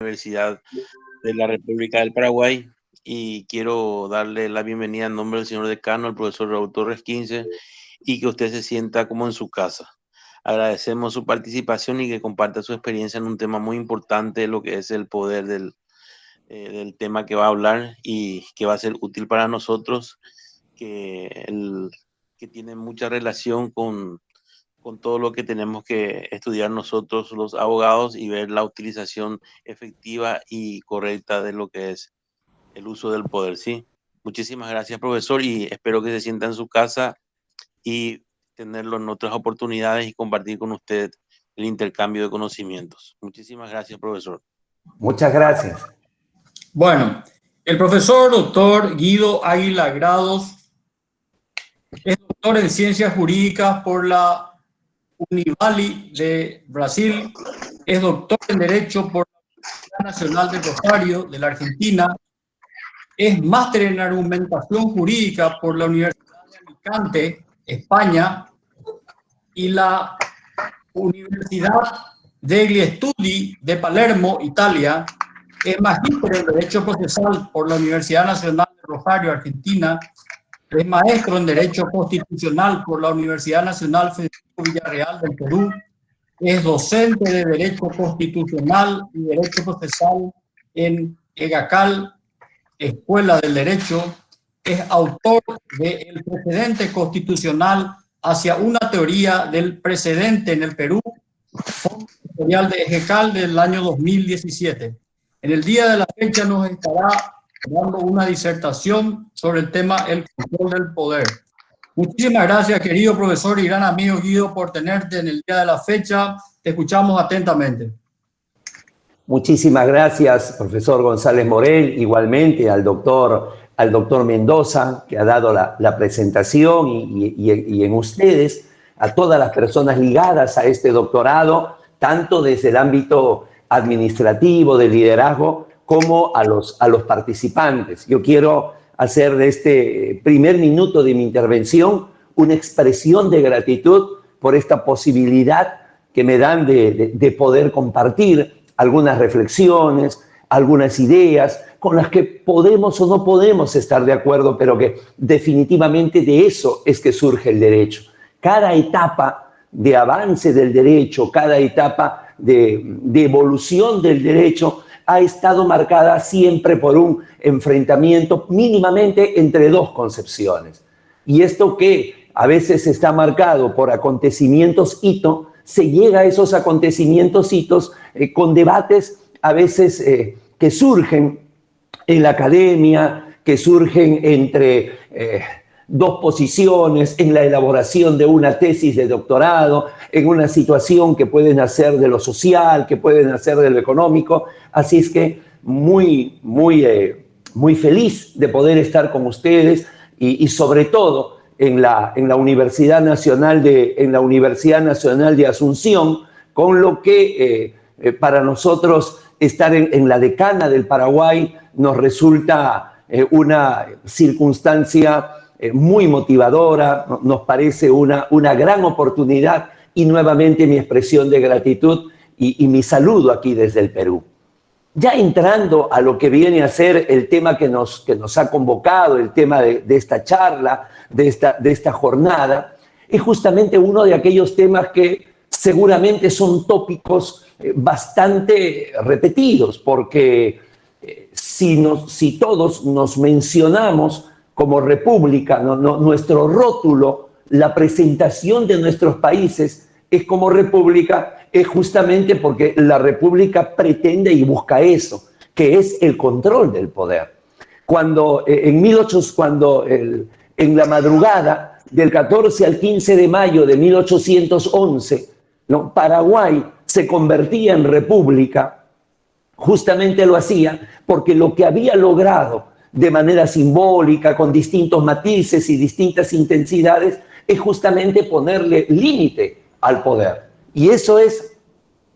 Universidad de la República del Paraguay, y quiero darle la bienvenida en nombre del señor decano, el profesor Raúl Torres 15, y que usted se sienta como en su casa. Agradecemos su participación y que comparta su experiencia en un tema muy importante, lo que es el poder del tema que va a hablar y que va a ser útil para nosotros, que tiene mucha relación con todo lo que tenemos que estudiar nosotros los abogados y ver la utilización efectiva y correcta de lo que es el uso del poder, ¿sí? Muchísimas gracias, profesor, y espero que se sienta en su casa y tenerlo en otras oportunidades y compartir con usted el intercambio de conocimientos. Muchísimas gracias, profesor. Muchas gracias. Bueno, el profesor doctor Guido Águila Grados es doctor en Ciencias Jurídicas por la Univali de Brasil, es doctor en Derecho por la Universidad Nacional de Rosario de la Argentina, es máster en Argumentación Jurídica por la Universidad de Alicante, España, y la Universidad degli Studi de Palermo, Italia. Es magíster en Derecho Procesal por la Universidad Nacional de Rosario, Argentina. Es maestro en Derecho Constitucional por la Universidad Nacional Federico Villarreal del Perú. Es docente de Derecho Constitucional y Derecho Procesal en EGACAL, Escuela del Derecho. Es autor de El precedente constitucional hacia una teoría del precedente en el Perú, Fondo Editorial de EGACAL del año 2017. En el día de la fecha nos estará dando una disertación sobre el tema el control del poder. Muchísimas gracias, querido profesor y gran amigo Guido, por tenerte en el día de la fecha. Te escuchamos atentamente. Muchísimas gracias, profesor González Morel, igualmente al doctor Mendoza, que ha dado la presentación, y en ustedes, a todas las personas ligadas a este doctorado, tanto desde el ámbito administrativo, de liderazgo, como a los participantes. Yo quiero hacer de este primer minuto de mi intervención una expresión de gratitud por esta posibilidad que me dan de poder compartir algunas reflexiones, algunas ideas con las que podemos o no podemos estar de acuerdo, pero que definitivamente de eso es que surge el derecho. Cada etapa de avance del derecho, cada etapa de evolución del derecho ha estado marcada siempre por un enfrentamiento mínimamente entre dos concepciones. Y esto que a veces está marcado por acontecimientos hito, se llega a esos acontecimientos hitos con debates a veces que surgen en la academia, que surgen entre dos posiciones, en la elaboración de una tesis de doctorado, en una situación que pueden hacer de lo social, que pueden hacer de lo económico. Así es que muy feliz de poder estar con ustedes y sobre todo en la Universidad Nacional de Asunción, con lo que para nosotros estar en la decana del Paraguay nos resulta una circunstancia muy motivadora, nos parece una gran oportunidad, y nuevamente mi expresión de gratitud y mi saludo aquí desde el Perú. Ya entrando a lo que viene a ser el tema que nos ha convocado, el tema de esta charla, de esta jornada, es justamente uno de aquellos temas que seguramente son tópicos bastante repetidos, porque si todos nos mencionamos como república, nuestro rótulo, la presentación de nuestros países es como república, es justamente porque la república pretende y busca eso, que es el control del poder. Cuando en la madrugada del 14 al 15 de mayo de 1811, ¿no?, Paraguay se convertía en república, justamente lo hacía porque lo que había logrado de manera simbólica, con distintos matices y distintas intensidades, es justamente ponerle límite al poder. Y eso es,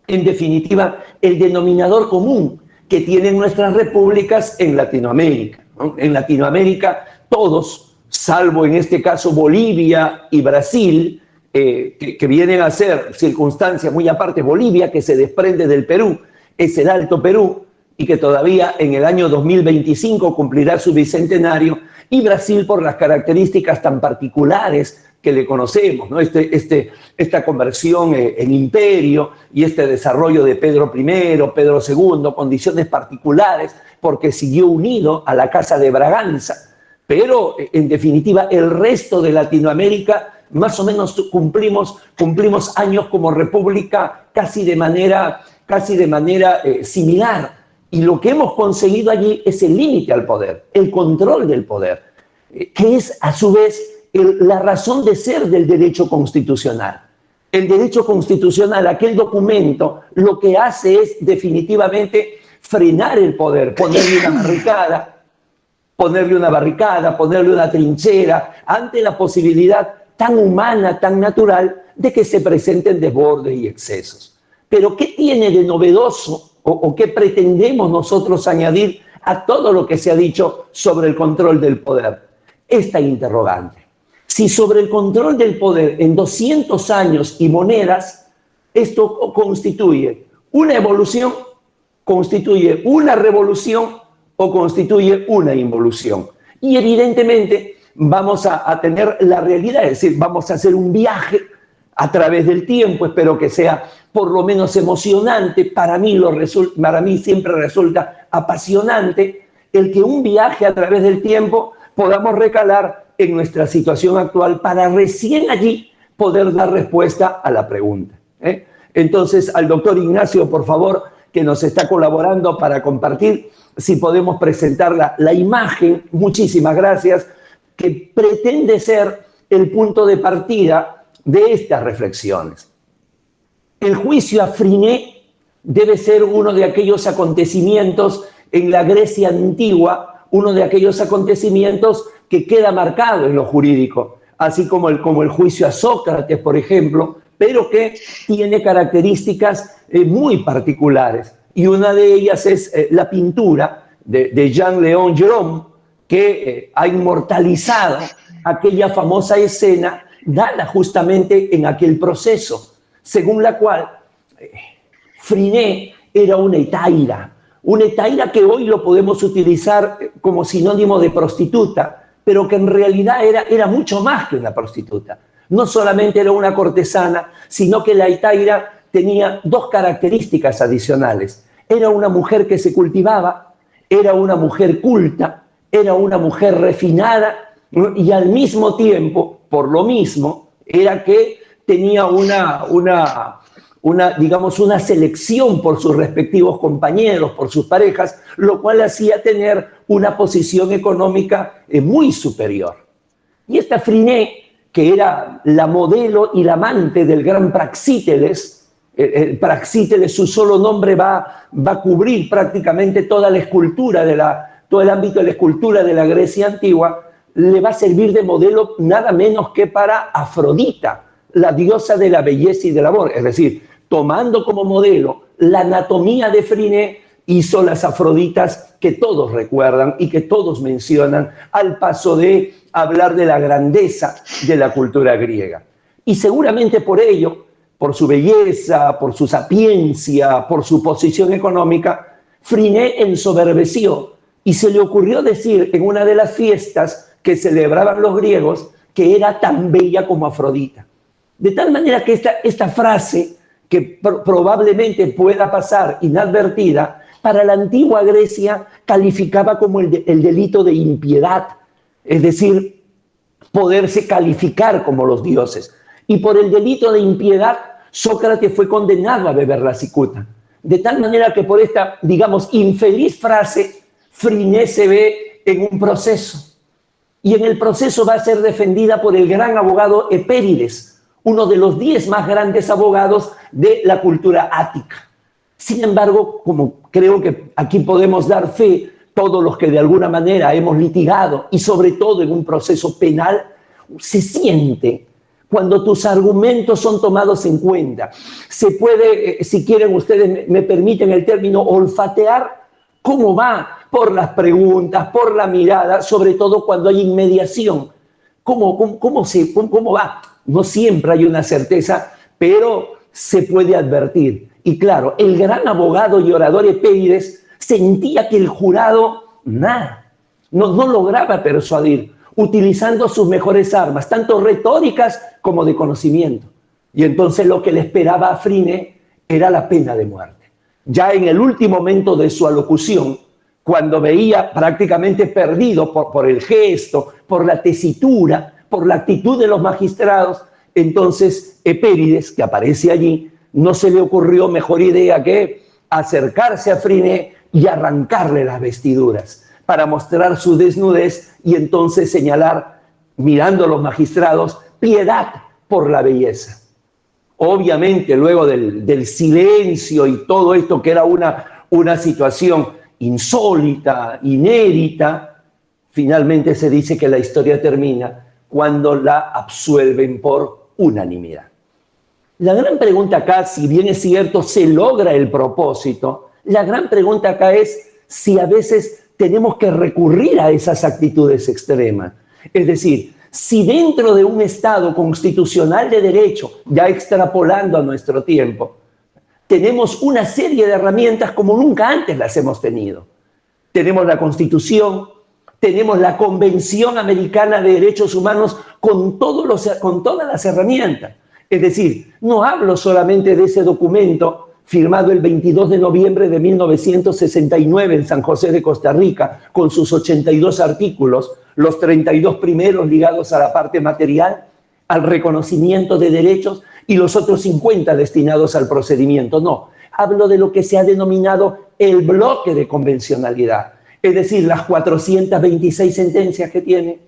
en definitiva, el denominador común que tienen nuestras repúblicas en Latinoamérica, ¿no? En Latinoamérica, todos, salvo en este caso Bolivia y Brasil, que vienen a ser circunstancias muy aparte. Bolivia, que se desprende del Perú, es el Alto Perú, y que todavía en el año 2025 cumplirá su bicentenario, y Brasil por las características tan particulares que le conocemos, ¿no? Esta conversión en imperio y este desarrollo de Pedro I, Pedro II, condiciones particulares, porque siguió unido a la Casa de Braganza. Pero, en definitiva, el resto de Latinoamérica, más o menos cumplimos años como república casi de manera similar. Y lo que hemos conseguido allí es el límite al poder, el control del poder, que es a su vez la razón de ser del derecho constitucional. El derecho constitucional, aquel documento, lo que hace es definitivamente frenar el poder, ponerle una barricada, ponerle una trinchera ante la posibilidad tan humana, tan natural, de que se presenten desbordes y excesos. Pero ¿qué tiene de novedoso o qué pretendemos nosotros añadir a todo lo que se ha dicho sobre el control del poder? Esta interrogante. Si sobre el control del poder en 200 años y monedas, esto constituye una evolución, constituye una revolución o constituye una involución. Y evidentemente vamos a tener la realidad, es decir, vamos a hacer un viaje a través del tiempo, espero que sea por lo menos emocionante. Para mí siempre resulta apasionante el que un viaje a través del tiempo podamos recalar en nuestra situación actual para recién allí poder dar respuesta a la pregunta. Entonces, al doctor Ignacio, por favor, que nos está colaborando para compartir, si podemos presentar la imagen, muchísimas gracias, que pretende ser el punto de partida de estas reflexiones. El juicio a Freinet debe ser uno de aquellos acontecimientos en la Grecia antigua, uno de aquellos acontecimientos que queda marcado en lo jurídico, así como el juicio a Sócrates, por ejemplo, pero que tiene características muy particulares. Y una de ellas es la pintura de Jean-Léon Gérôme, que ha inmortalizado aquella famosa escena dada justamente en aquel proceso, según la cual Freinet era una hetaira que hoy lo podemos utilizar como sinónimo de prostituta, pero que en realidad era mucho más que una prostituta. No solamente era una cortesana, sino que la hetaira tenía dos características adicionales. Era una mujer que se cultivaba, era una mujer culta, era una mujer refinada, y al mismo tiempo, por lo mismo, era que tenía una selección por sus respectivos compañeros, por sus parejas, lo cual hacía tener una posición económica muy superior. Y esta Freinet, que era la modelo y la amante del gran Praxíteles, Praxíteles, su solo nombre va a cubrir prácticamente toda la escultura todo el ámbito de la escultura de la Grecia antigua, le va a servir de modelo nada menos que para Afrodita, la diosa de la belleza y del amor. Es decir, tomando como modelo la anatomía de Freinet, hizo las Afroditas que todos recuerdan y que todos mencionan al paso de hablar de la grandeza de la cultura griega. Y seguramente por ello, por su belleza, por su sapiencia, por su posición económica, Freinet ensoberbeció y se le ocurrió decir en una de las fiestas que celebraban los griegos que era tan bella como Afrodita. De tal manera que esta frase, que probablemente pueda pasar inadvertida, para la antigua Grecia calificaba como el delito de impiedad, es decir, poderse calificar como los dioses. Y por el delito de impiedad, Sócrates fue condenado a beber la cicuta. De tal manera que por esta, digamos, infeliz frase, Freinet se ve en un proceso. Y en el proceso va a ser defendida por el gran abogado Epérides, uno de los 10 más grandes abogados de la cultura ática. Sin embargo, como creo que aquí podemos dar fe, todos los que de alguna manera hemos litigado, y sobre todo en un proceso penal, se siente cuando tus argumentos son tomados en cuenta. Se puede, si quieren ustedes, me permiten el término, olfatear cómo va por las preguntas, por la mirada, sobre todo cuando hay inmediación. ¿Cómo va? No siempre hay una certeza, pero se puede advertir. Y claro, el gran abogado y orador Epérides sentía que el jurado, nada, no lograba persuadir, utilizando sus mejores armas, tanto retóricas como de conocimiento. Y entonces lo que le esperaba a Freinet era la pena de muerte. Ya en el último momento de su alocución, cuando veía prácticamente perdido por el gesto, por la tesitura, por la actitud de los magistrados, entonces Epérides, que aparece allí, no se le ocurrió mejor idea que acercarse a Freinet y arrancarle las vestiduras para mostrar su desnudez y entonces señalar, mirando a los magistrados, piedad por la belleza. Obviamente, luego del silencio y todo esto, que era una situación insólita, inédita, finalmente se dice que la historia termina cuando la absuelven por unanimidad. La gran pregunta acá, si bien es cierto, se logra el propósito, la gran pregunta acá es si a veces tenemos que recurrir a esas actitudes extremas. Es decir, si dentro de un Estado constitucional de derecho, ya extrapolando a nuestro tiempo, tenemos una serie de herramientas como nunca antes las hemos tenido. Tenemos la Constitución, tenemos la Convención Americana de Derechos Humanos con todas las herramientas. Es decir, no hablo solamente de ese documento firmado el 22 de noviembre de 1969 en San José de Costa Rica, con sus 82 artículos, los 32 primeros ligados a la parte material, al reconocimiento de derechos, y los otros 50 destinados al procedimiento. No, hablo de lo que se ha denominado el bloque de convencionalidad, es decir, las 426 sentencias que tiene,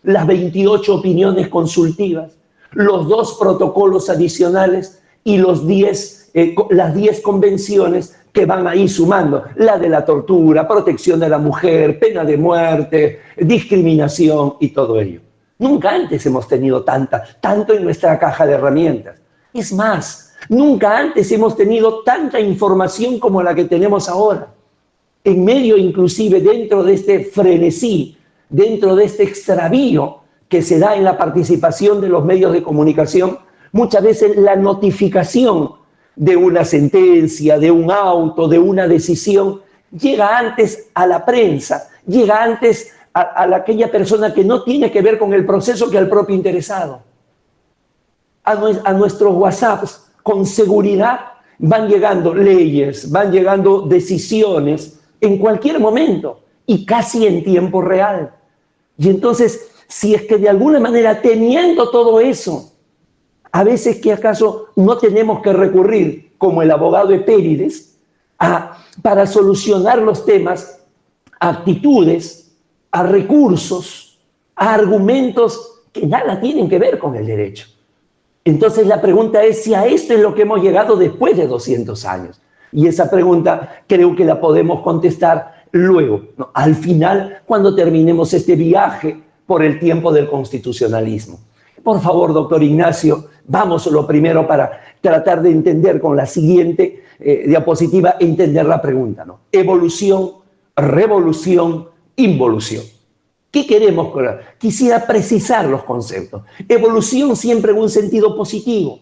las 28 opiniones consultivas, los 2 protocolos adicionales y las 10 convenciones que van ahí sumando, la de la tortura, protección de la mujer, pena de muerte, discriminación y todo ello. Nunca antes hemos tenido tanto en nuestra caja de herramientas. Es más, nunca antes hemos tenido tanta información como la que tenemos ahora. En medio, inclusive, dentro de este frenesí, dentro de este extravío que se da en la participación de los medios de comunicación, muchas veces la notificación de una sentencia, de un auto, de una decisión, llega antes a la prensa, llega antes a aquella persona que no tiene que ver con el proceso que al propio interesado. A nuestros WhatsApps, con seguridad, van llegando leyes, van llegando decisiones en cualquier momento y casi en tiempo real. Y entonces, si es que de alguna manera, teniendo todo eso, a veces que acaso no tenemos que recurrir, como el abogado Epérides, para solucionar los temas, a actitudes, a recursos, a argumentos que nada tienen que ver con el derecho. Entonces la pregunta es si a esto es lo que hemos llegado después de 200 años. Y esa pregunta creo que la podemos contestar luego, ¿no? Al final, cuando terminemos este viaje por el tiempo del constitucionalismo. Por favor, doctor Ignacio, vamos lo primero para tratar de entender con la siguiente diapositiva, entender la pregunta, ¿no? Evolución, revolución, involución. ¿Qué queremos? Quisiera precisar los conceptos. Evolución siempre en un sentido positivo.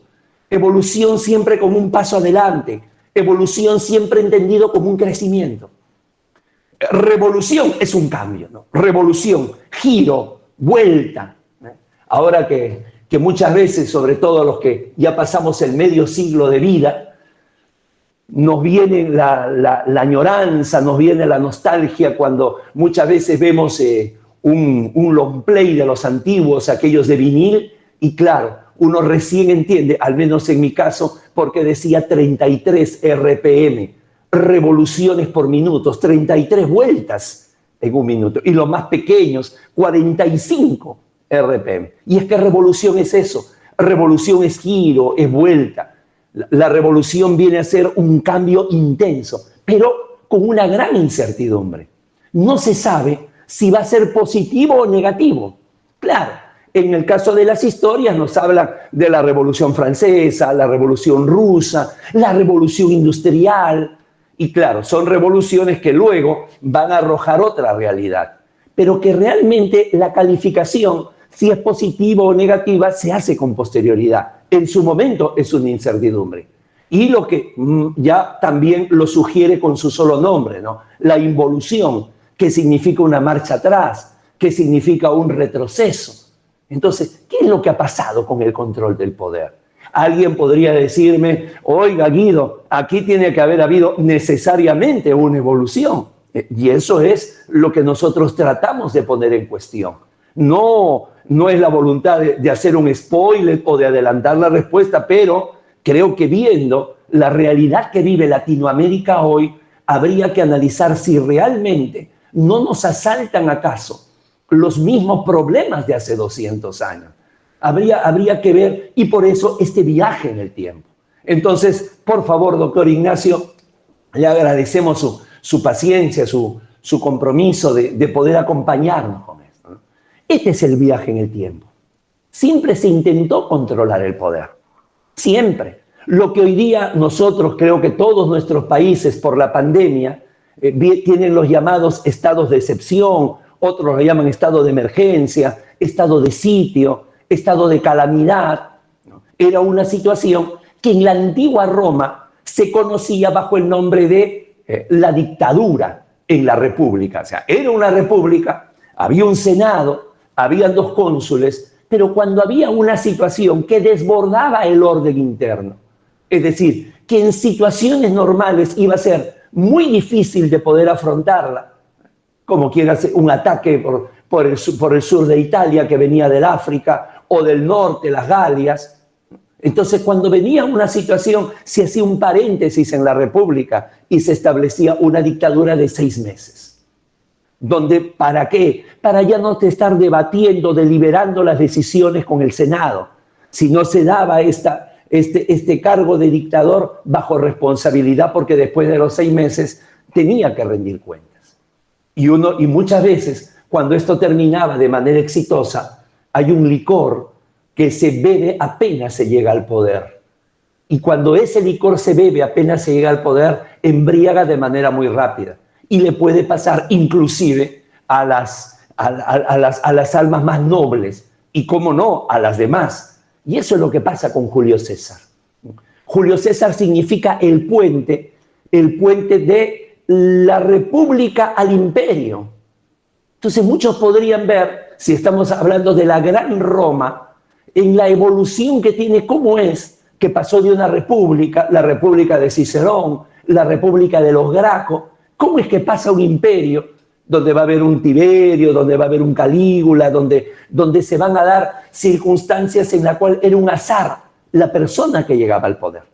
Evolución siempre como un paso adelante. Evolución siempre entendido como un crecimiento. Revolución es un cambio, ¿no? Revolución, giro, vuelta. Ahora que muchas veces, sobre todo los que ya pasamos el medio siglo de vida, nos viene la añoranza, nos viene la nostalgia cuando muchas veces vemos un long play de los antiguos, aquellos de vinil, y claro, uno recién entiende, al menos en mi caso, porque decía 33 RPM, revoluciones por minutos, 33 vueltas en un minuto, y los más pequeños, 45 RPM. Y es que revolución es eso, revolución es giro, es vuelta. La revolución viene a ser un cambio intenso, pero con una gran incertidumbre. No se sabe si va a ser positivo o negativo. Claro, en el caso de las historias nos hablan de la Revolución Francesa, la Revolución Rusa, la Revolución Industrial, y claro, son revoluciones que luego van a arrojar otra realidad, pero que realmente la calificación, si es positiva o negativa, se hace con posterioridad. En su momento es una incertidumbre. y lo que ya también lo sugiere con su solo nombre, ¿no? La involución, que significa una marcha atrás, que significa un retroceso. Entonces, ¿qué es lo que ha pasado con el control del poder? Alguien podría decirme, oiga Guido, aquí tiene que haber habido necesariamente una evolución. Y eso es lo que nosotros tratamos de poner en cuestión. No es la voluntad de hacer un spoiler o de adelantar la respuesta, pero creo que viendo la realidad que vive Latinoamérica hoy, habría que analizar si realmente no nos asaltan acaso los mismos problemas de hace 200 años. Habría que ver, y por eso este viaje en el tiempo. Entonces, por favor, doctor Ignacio, le agradecemos su paciencia, su compromiso de poder acompañarnos con esto, ¿no? Este es el viaje en el tiempo. Siempre se intentó controlar el poder. Siempre. Lo que hoy día nosotros, creo que todos nuestros países por la pandemia, tienen los llamados estados de excepción, otros lo llaman estado de emergencia, estado de sitio, estado de calamidad, ¿no? Era una situación que en la antigua Roma se conocía bajo el nombre de la dictadura en la república. O sea, era una república, había un senado, habían 2 cónsules, pero cuando había una situación que desbordaba el orden interno, es decir, que en situaciones normales iba a ser muy difícil de poder afrontarla, como quiera hacer un ataque por el sur de Italia que venía del África o del norte, las Galias. Entonces, cuando venía una situación, se hacía un paréntesis en la República y se establecía una dictadura de 6 meses. Donde, ¿para qué? Para ya no estar debatiendo, deliberando las decisiones con el Senado, sino se daba este cargo de dictador bajo responsabilidad, porque después de los 6 meses tenía que rendir cuentas. Y muchas veces, cuando esto terminaba de manera exitosa, hay un licor que se bebe apenas se llega al poder. Y cuando ese licor se bebe apenas se llega al poder, embriaga de manera muy rápida. Y le puede pasar inclusive a las almas más nobles, y cómo no, a las demás. Y eso es lo que pasa con Julio César. Julio César significa el puente de la república al imperio. Entonces muchos podrían ver, si estamos hablando de la gran Roma, en la evolución que tiene, cómo es que pasó de una república, la república de Cicerón, la república de los Graco, cómo es que pasa un imperio donde va a haber un Tiberio, donde va a haber un Calígula, donde se van a dar circunstancias en las cuales era un azar la persona que llegaba al poder.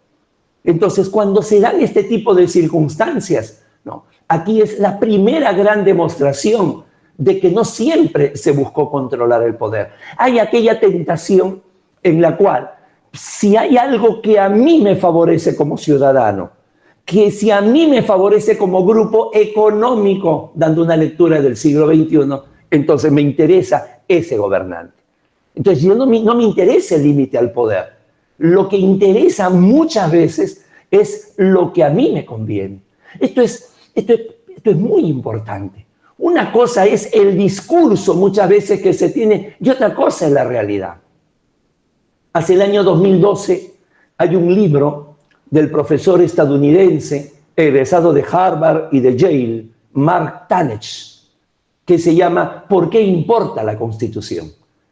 Entonces, cuando se dan este tipo de circunstancias, ¿no? Aquí es la primera gran demostración de que no siempre se buscó controlar el poder. Hay aquella tentación en la cual, si hay algo que a mí me favorece como ciudadano, que si a mí me favorece como grupo económico, dando una lectura del siglo XXI, entonces me interesa ese gobernante. Entonces no me interesa el límite al poder. Lo que interesa muchas veces es lo que a mí me conviene. Esto es muy importante. Una cosa es el discurso muchas veces que se tiene y otra cosa es la realidad. Hace el año 2012 hay un libro del profesor estadounidense egresado de Harvard y de Yale, Mark Tanich, que se llama ¿Por qué importa la Constitución?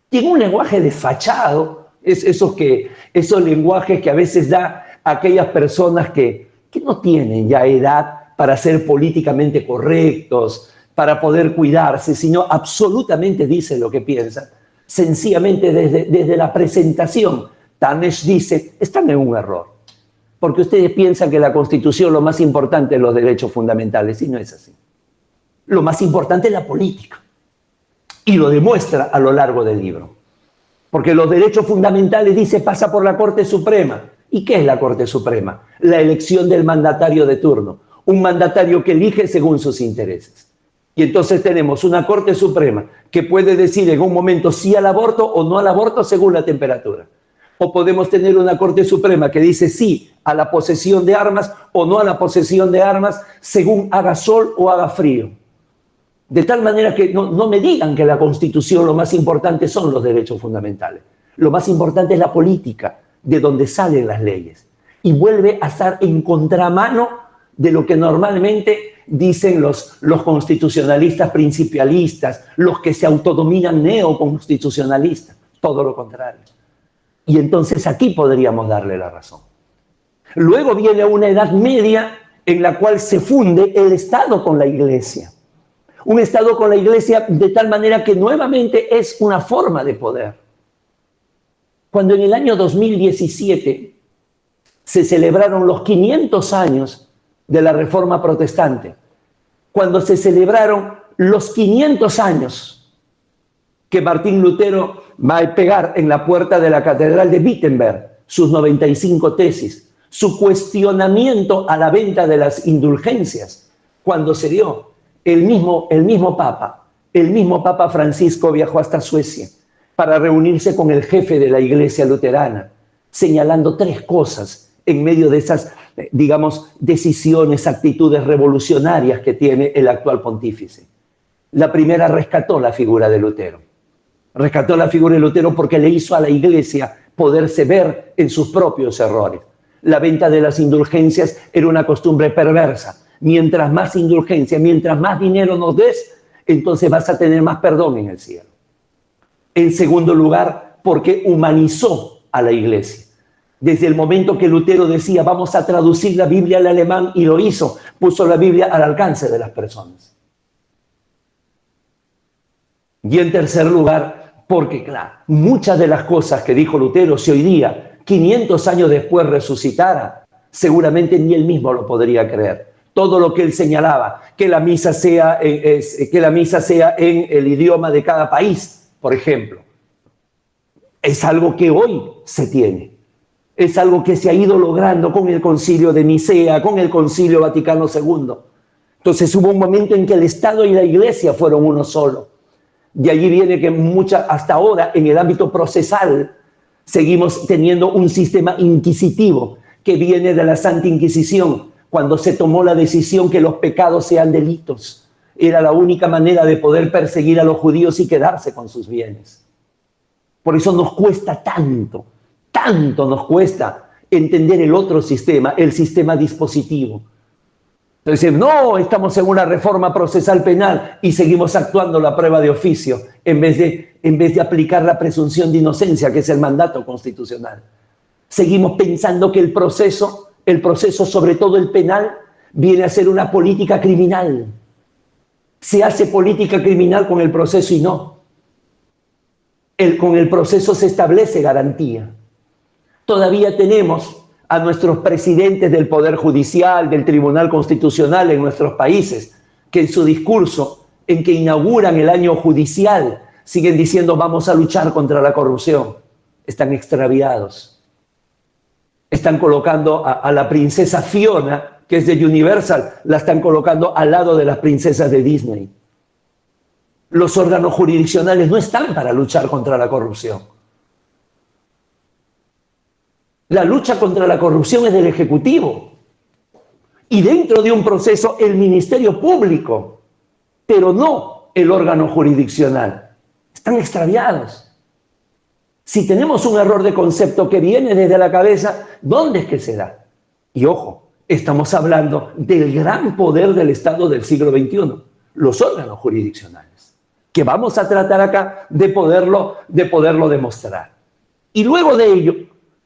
Tiene un lenguaje desfachado, esos lenguajes que a veces da a aquellas personas que no tienen ya edad para ser políticamente correctos, para poder cuidarse, sino absolutamente dicen lo que piensan. Sencillamente desde la presentación, Tanich dice, están en un error, porque ustedes piensan que la Constitución lo más importante es los derechos fundamentales, y no es así. Lo más importante es la política, y lo demuestra a lo largo del libro. Porque los derechos fundamentales, dice, pasa por la Corte Suprema. ¿Y qué es la Corte Suprema? La elección del mandatario de turno, un mandatario que elige según sus intereses. Y entonces tenemos una Corte Suprema que puede decir en un momento sí al aborto o no al aborto según la temperatura. O podemos tener una Corte Suprema que dice sí a la posesión de armas o no a la posesión de armas según haga sol o haga frío. De tal manera que no me digan que la Constitución lo más importante son los derechos fundamentales. Lo más importante es la política, de donde salen las leyes. y vuelve a estar en contramano de lo que normalmente dicen los constitucionalistas principialistas, los que se autodominan neoconstitucionalistas, todo lo contrario. Y entonces aquí podríamos darle la razón. Luego viene una Edad Media en la cual se funde el Estado con la Iglesia. Un Estado con la Iglesia de tal manera que nuevamente es una forma de poder. Cuando en el año 2017 se celebraron los 500 años de la Reforma Protestante, cuando se celebraron los 500 años que Martín Lutero va a pegar en la puerta de la Catedral de Wittenberg sus 95 tesis, su cuestionamiento a la venta de las indulgencias, cuando se dio, el mismo Papa Francisco viajó hasta Suecia para reunirse con el jefe de la Iglesia luterana, señalando 3 cosas en medio de esas, digamos, decisiones, actitudes revolucionarias que tiene el actual pontífice. La primera, rescató la figura de Lutero. Rescató la figura de Lutero porque le hizo a la Iglesia poderse ver en sus propios errores. La venta de las indulgencias era una costumbre perversa. Mientras más indulgencia, mientras más dinero nos des, entonces vas a tener más perdón en el cielo. En segundo lugar, porque humanizó a la Iglesia. Desde el momento que Lutero decía, vamos a traducir la Biblia al alemán, y lo hizo, puso la Biblia al alcance de las personas. Y en tercer lugar, porque claro, muchas de las cosas que dijo Lutero, si hoy día, 500 años después, resucitara, seguramente ni él mismo lo podría creer. Todo lo que él señalaba, que la misa sea en el idioma de cada país, por ejemplo, es algo que hoy se tiene. Es algo que se ha ido logrando con el Concilio de Nicea, con el Concilio Vaticano II. Entonces hubo un momento en que el Estado y la Iglesia fueron uno solo. De allí viene que hasta ahora, en el ámbito procesal, seguimos teniendo un sistema inquisitivo que viene de la Santa Inquisición, cuando se tomó la decisión que los pecados sean delitos. Era la única manera de poder perseguir a los judíos y quedarse con sus bienes. Por eso nos cuesta tanto nos cuesta entender el otro sistema, el sistema dispositivo. Entonces, no, estamos en una reforma procesal penal y seguimos actuando la prueba de oficio en vez de aplicar la presunción de inocencia, que es el mandato constitucional. Seguimos pensando que el proceso, sobre todo el penal, viene a ser una política criminal. Se hace política criminal con el proceso y no. Con el proceso se establece garantía. Todavía tenemos a nuestros presidentes del Poder Judicial, del Tribunal Constitucional en nuestros países, que en su discurso, en que inauguran el año judicial, siguen diciendo vamos a luchar contra la corrupción. Están extraviados. Están colocando a la princesa Fiona, que es de Universal, la están colocando al lado de las princesas de Disney. Los órganos jurisdiccionales no están para luchar contra la corrupción. La lucha contra la corrupción es del Ejecutivo. Y dentro de un proceso, el Ministerio Público, pero no el órgano jurisdiccional. Están extraviados. Si tenemos un error de concepto que viene desde la cabeza, ¿dónde es que se da? Y ojo, estamos hablando del gran poder del Estado del siglo XXI, los órganos jurisdiccionales, que vamos a tratar acá de poderlo demostrar. Y luego de ello,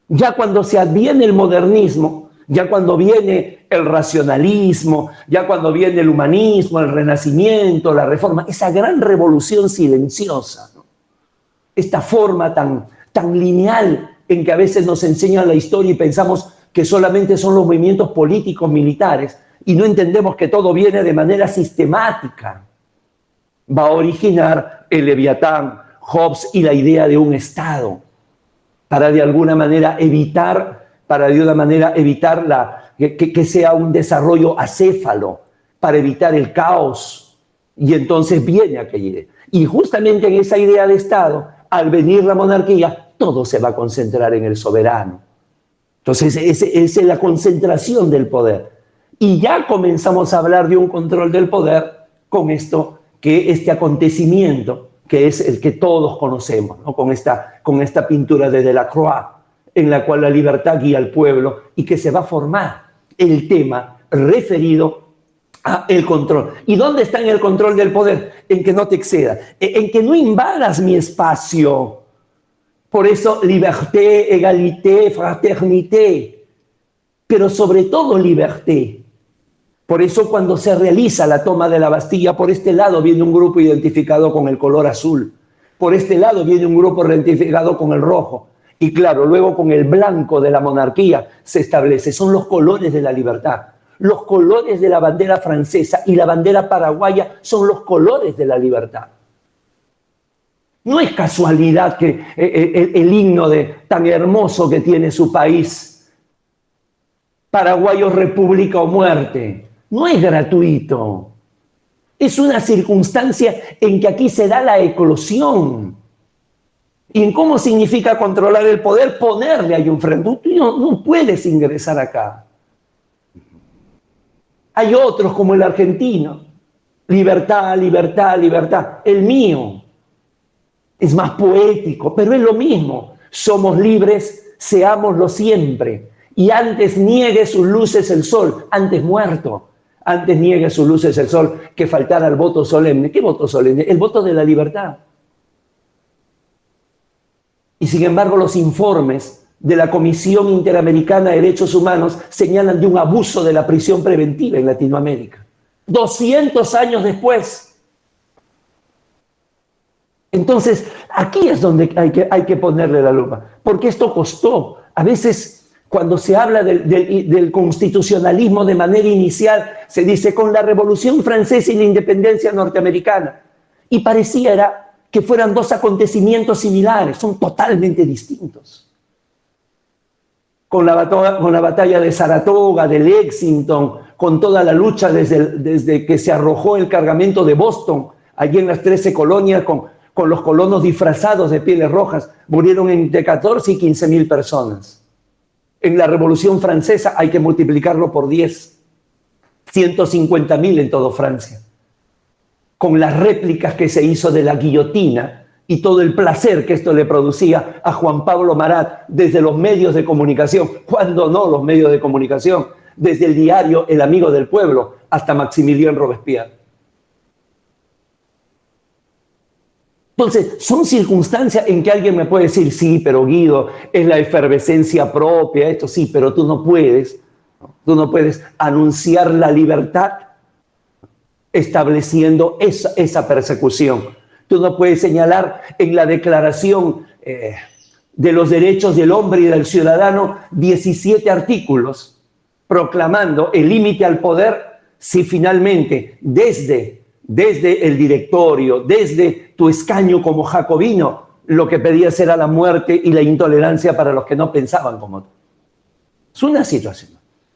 ya cuando se adviene el modernismo, ya cuando viene el racionalismo, ya cuando viene el humanismo, el renacimiento, la reforma, esa gran revolución silenciosa, ¿no? Esta forma tan lineal en que a veces nos enseñan la historia y pensamos que solamente son los movimientos políticos militares y no entendemos que todo viene de manera sistemática, va a originar el Leviatán, Hobbes y la idea de un Estado, para de alguna manera evitar que sea un desarrollo acéfalo, para evitar el caos. Y entonces viene aquella idea. Y justamente en esa idea de Estado, al venir la monarquía, todo se va a concentrar en el soberano. Entonces, esa es la concentración del poder. Y ya comenzamos a hablar de un control del poder con este acontecimiento, que es el que todos conocemos, ¿no? con esta pintura de Delacroix, en la cual la libertad guía al pueblo y que se va a formar el tema referido a el control. ¿Y dónde está en el control del poder? En que no te exceda, en que no invadas mi espacio. Por eso, liberté, égalité, fraternité, pero sobre todo liberté. Por eso cuando se realiza la toma de la Bastilla, por este lado viene un grupo identificado con el color azul, por este lado viene un grupo identificado con el rojo, y claro, luego con el blanco de la monarquía se establece, son los colores de la libertad. Los colores de la bandera francesa y la bandera paraguaya son los colores de la libertad. No es casualidad que el himno tan hermoso que tiene su país, Paraguayo, República o Muerte, no es gratuito. Es una circunstancia en que aquí se da la eclosión. ¿Y en cómo significa controlar el poder? Ponerle ahí un frente. Tú no puedes ingresar acá. Hay otros como el argentino. Libertad, libertad, libertad. El mío es más poético, pero es lo mismo. Somos libres, seámoslo siempre. Y antes niegue sus luces el sol, antes muerto. Antes niegue sus luces el sol que faltara el voto solemne. ¿Qué voto solemne? El voto de la libertad. Y sin embargo, los informes de la Comisión Interamericana de Derechos Humanos señalan de un abuso de la prisión preventiva en Latinoamérica. 200 años después. Entonces, aquí es donde hay que ponerle la lupa, porque esto costó. A veces, cuando se habla del constitucionalismo de manera inicial, se dice con la Revolución Francesa y la independencia norteamericana. Y pareciera que fueran dos acontecimientos similares, son totalmente distintos. Con la batalla de Saratoga, de Lexington, con toda la lucha desde que se arrojó el cargamento de Boston, allí en las 13 colonias, con los colonos disfrazados de pieles rojas, murieron entre 14 y 15,000 personas. En la Revolución Francesa hay que multiplicarlo por 10, 150,000 en toda Francia. Con las réplicas que se hizo de la guillotina y todo el placer que esto le producía a Juan Pablo Marat desde los medios de comunicación, cuando no los medios de comunicación, desde el diario El Amigo del Pueblo hasta Maximilien Robespierre. Entonces, son circunstancias en que alguien me puede decir, sí, pero Guido, es la efervescencia propia, esto sí, pero tú no puedes anunciar la libertad estableciendo esa persecución. Tú no puedes señalar en la Declaración de los Derechos del Hombre y del Ciudadano 17 artículos proclamando el límite al poder si finalmente desde el directorio, desde tu escaño como jacobino, lo que pedías era la muerte y la intolerancia para los que no pensaban como tú. Es una situación.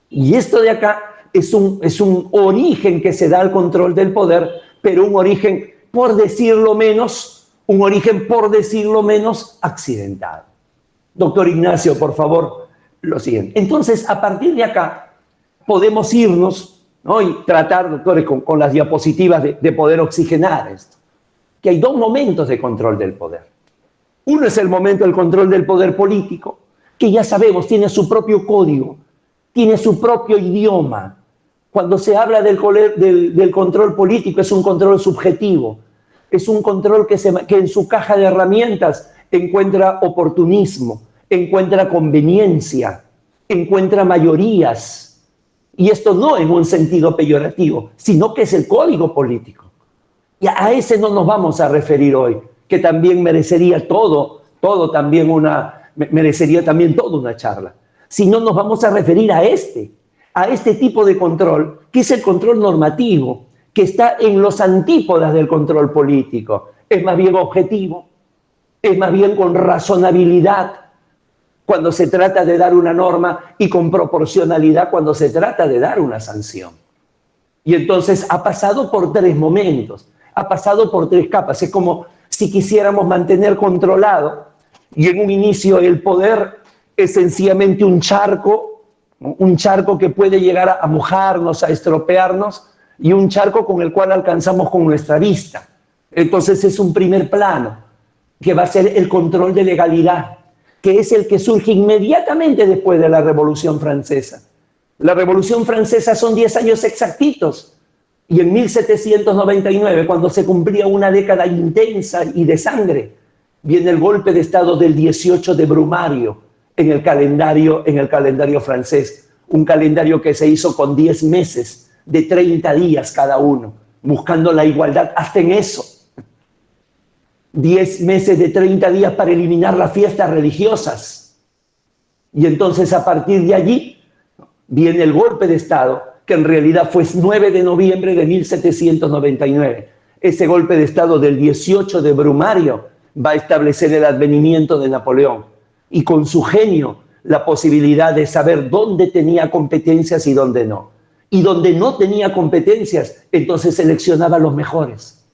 Y esto de acá es un origen que se da al control del poder, pero un origen, por decirlo menos, accidentado. Doctor Ignacio, por favor, lo siguiente. Entonces, a partir de acá, podemos irnos, ¿no? Y tratar, doctores, con las diapositivas de poder oxigenar esto. Que hay dos momentos de control del poder. Uno es el momento del control del poder político, que ya sabemos, tiene su propio código, tiene su propio idioma. Cuando se habla del control político, es un control subjetivo. Es un control que en su caja de herramientas encuentra oportunismo, encuentra conveniencia, encuentra mayorías. Y esto no en un sentido peyorativo, sino que es el código político. Y a ese no nos vamos a referir hoy, que también merecería merecería también toda una charla. Sino nos vamos a referir a este tipo de control, que es el control normativo, que está en los antípodas del control político. Es más bien objetivo, es más bien con razonabilidad cuando se trata de dar una norma y con proporcionalidad cuando se trata de dar una sanción. Y entonces ha pasado por tres momentos, ha pasado por tres capas. Es como si quisiéramos mantener controlado y en un inicio el poder es sencillamente un charco que puede llegar a mojarnos, a estropearnos, y un charco con el cual alcanzamos con nuestra vista. Entonces es un primer plano, que va a ser el control de legalidad. que es el que surge inmediatamente después de la Revolución Francesa. La Revolución Francesa son 10 años exactitos. Y en 1799, cuando se cumplía una década intensa y de sangre, viene el golpe de Estado del 18 de Brumario en el calendario francés. Un calendario que se hizo con 10 meses de 30 días cada uno, buscando la igualdad hasta en eso. 10 meses de 30 días para eliminar las fiestas religiosas. Y entonces a partir de allí viene el golpe de Estado, que en realidad fue 9 de noviembre de 1799. Ese golpe de Estado del 18 de Brumario va a establecer el advenimiento de Napoleón y con su genio la posibilidad de saber dónde tenía competencias y dónde no. Y donde no tenía competencias, entonces seleccionaba a los mejores.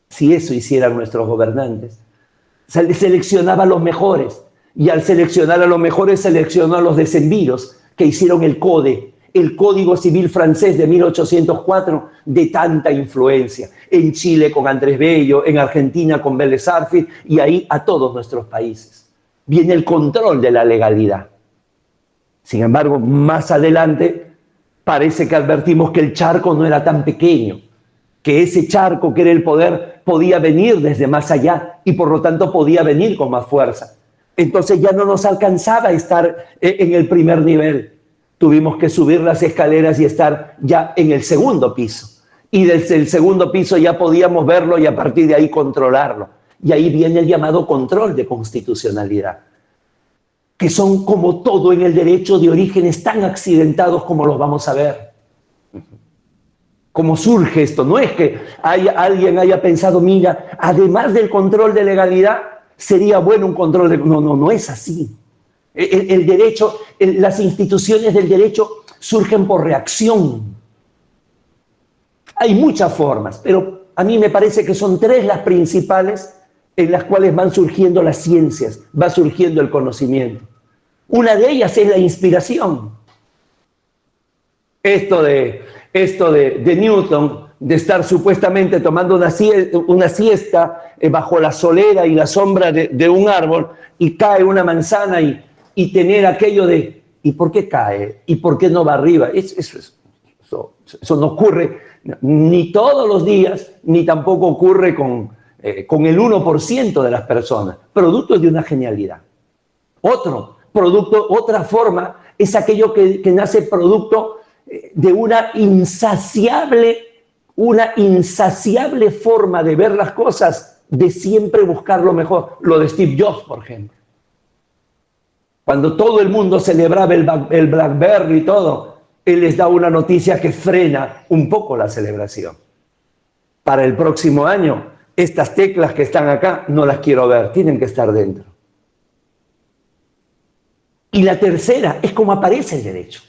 Si eso hicieran nuestros gobernantes, seleccionaba a los mejores, y al seleccionar a los mejores seleccionó a los descendidos que hicieron el Código Civil francés de 1804 de tanta influencia, en Chile con Andrés Bello, en Argentina con Vélez Arfield y ahí a todos nuestros países. Viene el control de la legalidad. Sin embargo, más adelante parece que advertimos que el charco no era tan pequeño, que ese charco que era el poder podía venir desde más allá y por lo tanto podía venir con más fuerza. Entonces ya no nos alcanzaba estar en el primer nivel. Tuvimos que subir las escaleras y estar ya en el segundo piso. Y desde el segundo piso ya podíamos verlo y a partir de ahí controlarlo. Y ahí viene el llamado control de constitucionalidad, que son como todo en el derecho de orígenes tan accidentados como los vamos a ver. ¿Cómo surge esto? No es que alguien haya pensado, mira, además del control de legalidad, sería bueno un control de... No es así. El derecho, las instituciones del derecho surgen por reacción. Hay muchas formas, pero a mí me parece que son 3 las principales en las cuales van surgiendo las ciencias, va surgiendo el conocimiento. Una de ellas es la inspiración. Esto de Newton, de estar supuestamente tomando una siesta bajo la solera y la sombra de un árbol y cae una manzana y tener aquello de ¿y por qué cae? ¿Y por qué no va arriba? Eso no ocurre ni todos los días, ni tampoco ocurre con el 1% de las personas, producto de una genialidad. Otra forma es aquello que nace producto de una insaciable forma de ver las cosas, de siempre buscar lo mejor. Lo de Steve Jobs, por ejemplo. Cuando todo el mundo celebraba el BlackBerry y todo, él les da una noticia que frena un poco la celebración. Para el próximo año, estas teclas que están acá no las quiero ver, tienen que estar dentro. Y la tercera es cómo aparece el derecho.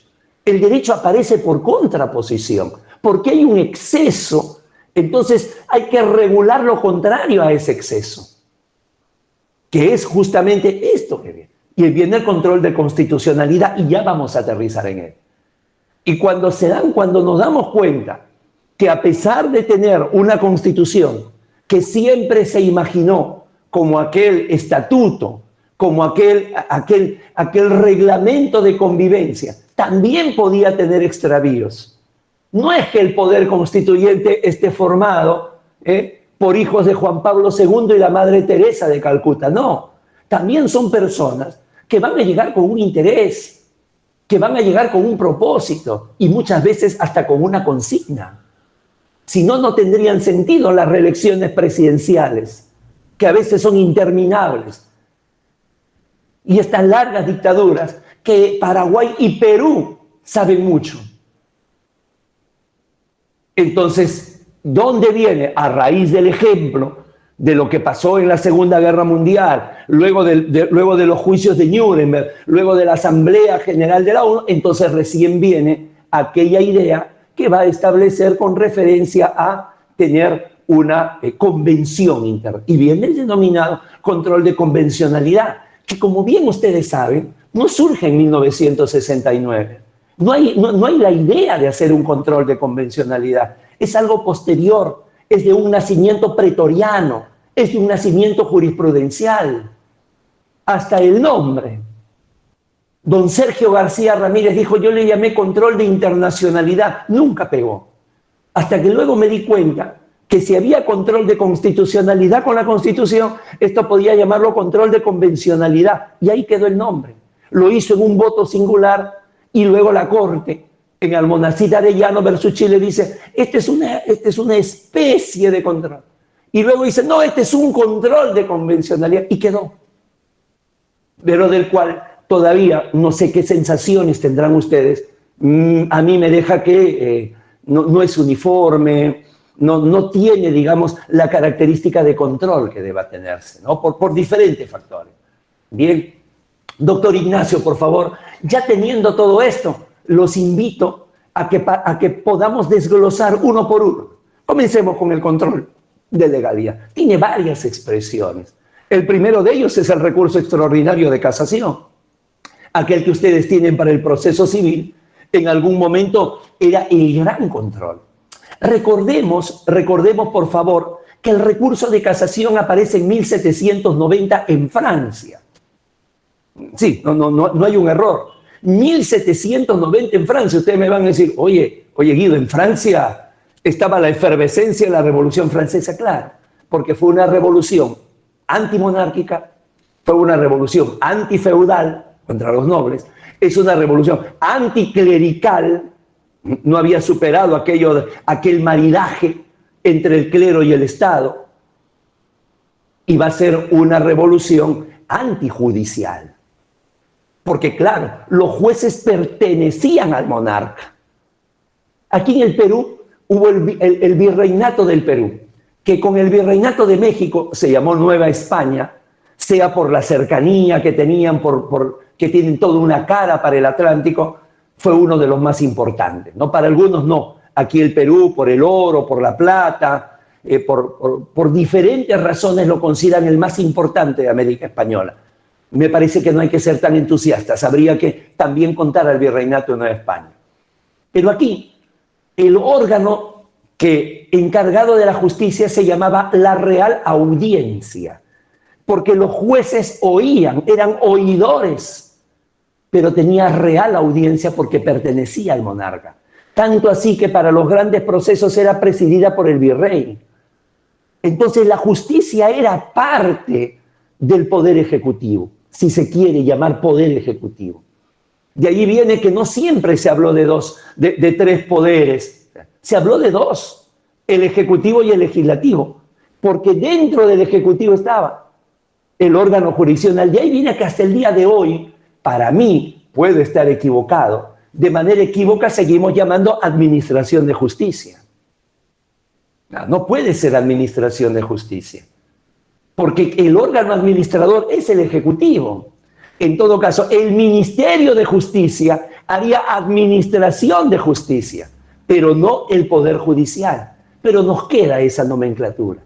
El derecho aparece por contraposición, porque hay un exceso, entonces hay que regular lo contrario a ese exceso, que es justamente esto que viene. Y viene el control de constitucionalidad y ya vamos a aterrizar en él. Y cuando nos damos cuenta que a pesar de tener una constitución que siempre se imaginó como aquel estatuto, como aquel reglamento de convivencia, también podía tener extravíos. No es que el poder constituyente esté formado por hijos de Juan Pablo II y la Madre Teresa de Calcuta, no. También son personas que van a llegar con un interés, que van a llegar con un propósito y muchas veces hasta con una consigna. Si no, no tendrían sentido las reelecciones presidenciales, que a veces son interminables. Y estas largas dictaduras que Paraguay y Perú saben mucho. Entonces, ¿dónde viene? A raíz del ejemplo de lo que pasó en la Segunda Guerra Mundial, luego de los juicios de Nuremberg, luego de la Asamblea General de la ONU, entonces recién viene aquella idea que va a establecer con referencia a tener una convención interna. Y viene el denominado control de convencionalidad, que como bien ustedes saben, no surge en 1969. No hay la idea de hacer un control de convencionalidad. Es algo posterior, es de un nacimiento pretoriano, es de un nacimiento jurisprudencial. hasta el nombre. Don Sergio García Ramírez dijo, yo le llamé control de internacionalidad, nunca pegó. Hasta que luego me di cuenta que si había control de constitucionalidad con la Constitución, esto podía llamarlo control de convencionalidad, y ahí quedó el nombre. Lo hizo en un voto singular, y luego la Corte, en Almonacid Arellano versus Chile, dice, este es una especie de control. Y luego dice, no, este es un control de convencionalidad, y quedó. Pero del cual todavía no sé qué sensaciones tendrán ustedes. A mí me deja que no es uniforme, no tiene, digamos, la característica de control que deba tenerse, ¿no? Por diferentes factores. Bien, doctor Ignacio, por favor, ya teniendo todo esto, los invito a que podamos desglosar uno por uno. Comencemos con el control de legalidad. Tiene varias expresiones. El primero de ellos es el recurso extraordinario de casación. Aquel que ustedes tienen para el proceso civil, en algún momento era el gran control. Recordemos, por favor, que el recurso de casación aparece en 1790 en Francia. Sí, no hay un error. 1790 en Francia. Ustedes me van a decir, oye Guido, en Francia estaba la efervescencia de la Revolución Francesa. Claro, porque fue una revolución antimonárquica, fue una revolución antifeudal contra los nobles, es una revolución anticlerical, no había superado aquel maridaje entre el clero y el Estado, y va a ser una revolución antijudicial. Porque claro, los jueces pertenecían al monarca. Aquí en el Perú hubo el virreinato del Perú, que con el virreinato de México se llamó Nueva España, sea por la cercanía que tenían, que tienen toda una cara para el Atlántico, fue uno de los más importantes, ¿no? Para algunos no. Aquí el Perú, por el oro, por la plata, por diferentes razones lo consideran el más importante de América Española. Me parece que no hay que ser tan entusiastas, habría que también contar al virreinato de Nueva España. Pero aquí, el órgano encargado de la justicia se llamaba la Real Audiencia, porque los jueces oían, eran oidores, pero tenía real audiencia porque pertenecía al monarca. Tanto así que para los grandes procesos era presidida por el virrey. Entonces la justicia era parte del poder ejecutivo, si se quiere llamar poder ejecutivo. De ahí viene que no siempre se habló de tres poderes, se habló de dos, el ejecutivo y el legislativo, porque dentro del ejecutivo estaba el órgano jurisdiccional. De ahí viene que hasta el día de hoy, para mí, puedo estar equivocado, de manera equívoca seguimos llamando administración de justicia. No puede ser administración de justicia, porque el órgano administrador es el ejecutivo. En todo caso, el Ministerio de Justicia haría administración de justicia, pero no el Poder Judicial. Pero nos queda esa nomenclatura.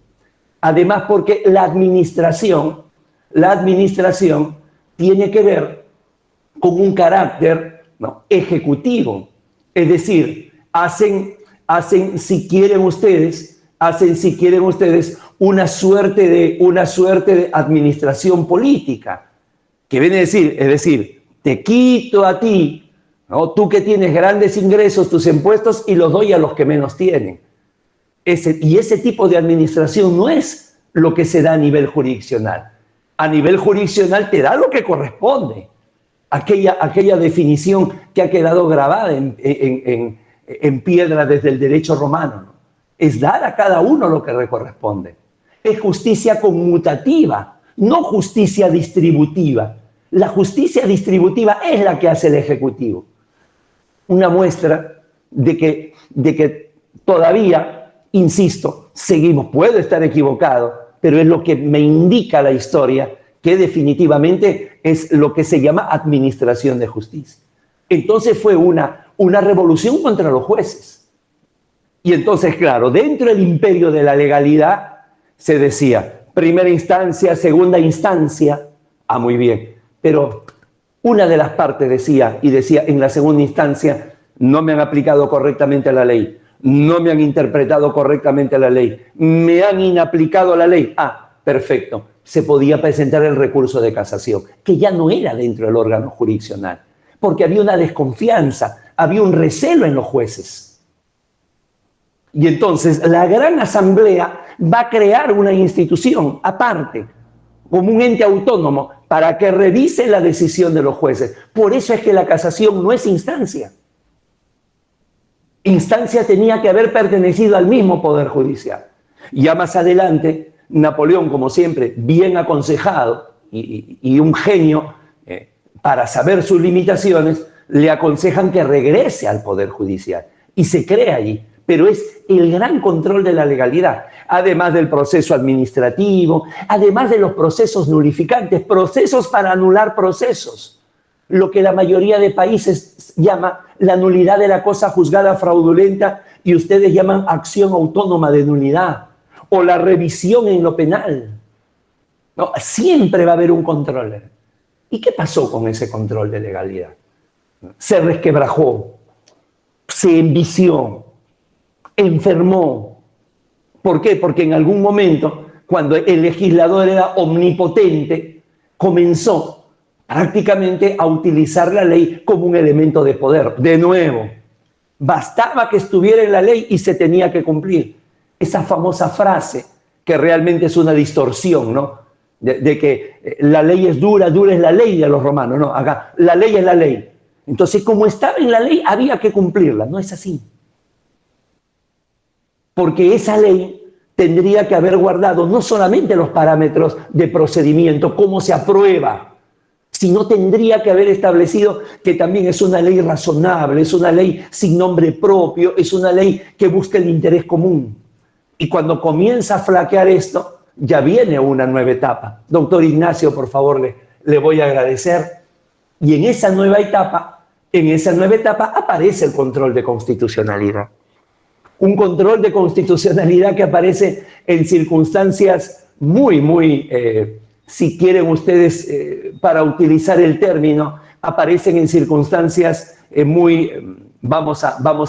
Además, porque la administración tiene que ver con un carácter ejecutivo. Es decir, hacen, si quieren ustedes, una suerte de administración política. Que viene a decir, es decir, te quito a ti, ¿no? Tú que tienes grandes ingresos, tus impuestos, y los doy a los que menos tienen. Y ese tipo de administración no es lo que se da a nivel jurisdiccional. A nivel jurisdiccional te da lo que corresponde. Aquella definición que ha quedado grabada en piedra desde el derecho romano, ¿no? Es dar a cada uno lo que le corresponde. Es justicia conmutativa, no justicia distributiva. La justicia distributiva es la que hace el Ejecutivo. Una muestra de que todavía, insisto, seguimos, puedo estar equivocado, pero es lo que me indica la historia, que definitivamente es lo que se llama administración de justicia. Entonces fue una revolución contra los jueces. Y entonces, claro, dentro del imperio de la legalidad se decía primera instancia, segunda instancia, muy bien. Pero una de las partes decía en la segunda instancia, no me han aplicado correctamente la ley, no me han interpretado correctamente la ley, me han inaplicado la ley. Perfecto. se podía presentar el recurso de casación, que ya no era dentro del órgano jurisdiccional, porque había una desconfianza, había un recelo en los jueces. Y entonces la Gran Asamblea va a crear una institución aparte, como un ente autónomo, para que revise la decisión de los jueces. Por eso es que la casación no es instancia. Instancia tenía que haber pertenecido al mismo Poder Judicial. Ya más adelante, Napoleón, como siempre, bien aconsejado y un genio para saber sus limitaciones, le aconsejan que regrese al Poder Judicial y se crea allí. Pero es el gran control de la legalidad, además del proceso administrativo, además de los procesos nulificantes, procesos para anular procesos, lo que la mayoría de países llama la nulidad de la cosa juzgada fraudulenta y ustedes llaman acción autónoma de nulidad, o la revisión en lo penal. No, siempre va a haber un control. ¿Y qué pasó con ese control de legalidad? Se resquebrajó, se envició, enfermó. ¿Por qué? Porque en algún momento, cuando el legislador era omnipotente, comenzó prácticamente a utilizar la ley como un elemento de poder. De nuevo, bastaba que estuviera en la ley y se tenía que cumplir. Esa famosa frase, que realmente es una distorsión, ¿no? De que la ley es dura, dura es la ley de los romanos. No, acá, la ley es la ley. Entonces, como estaba en la ley, había que cumplirla. No es así. Porque esa ley tendría que haber guardado no solamente los parámetros de procedimiento, cómo se aprueba, sino tendría que haber establecido que también es una ley razonable, es una ley sin nombre propio, es una ley que busca el interés común. Y cuando comienza a flaquear esto, ya viene una nueva etapa. Doctor Ignacio, por favor, le voy a agradecer. Y en esa nueva etapa aparece el control de constitucionalidad. Un control de constitucionalidad que aparece en circunstancias muy, si quieren ustedes, para utilizar el término, aparecen en circunstancias vamos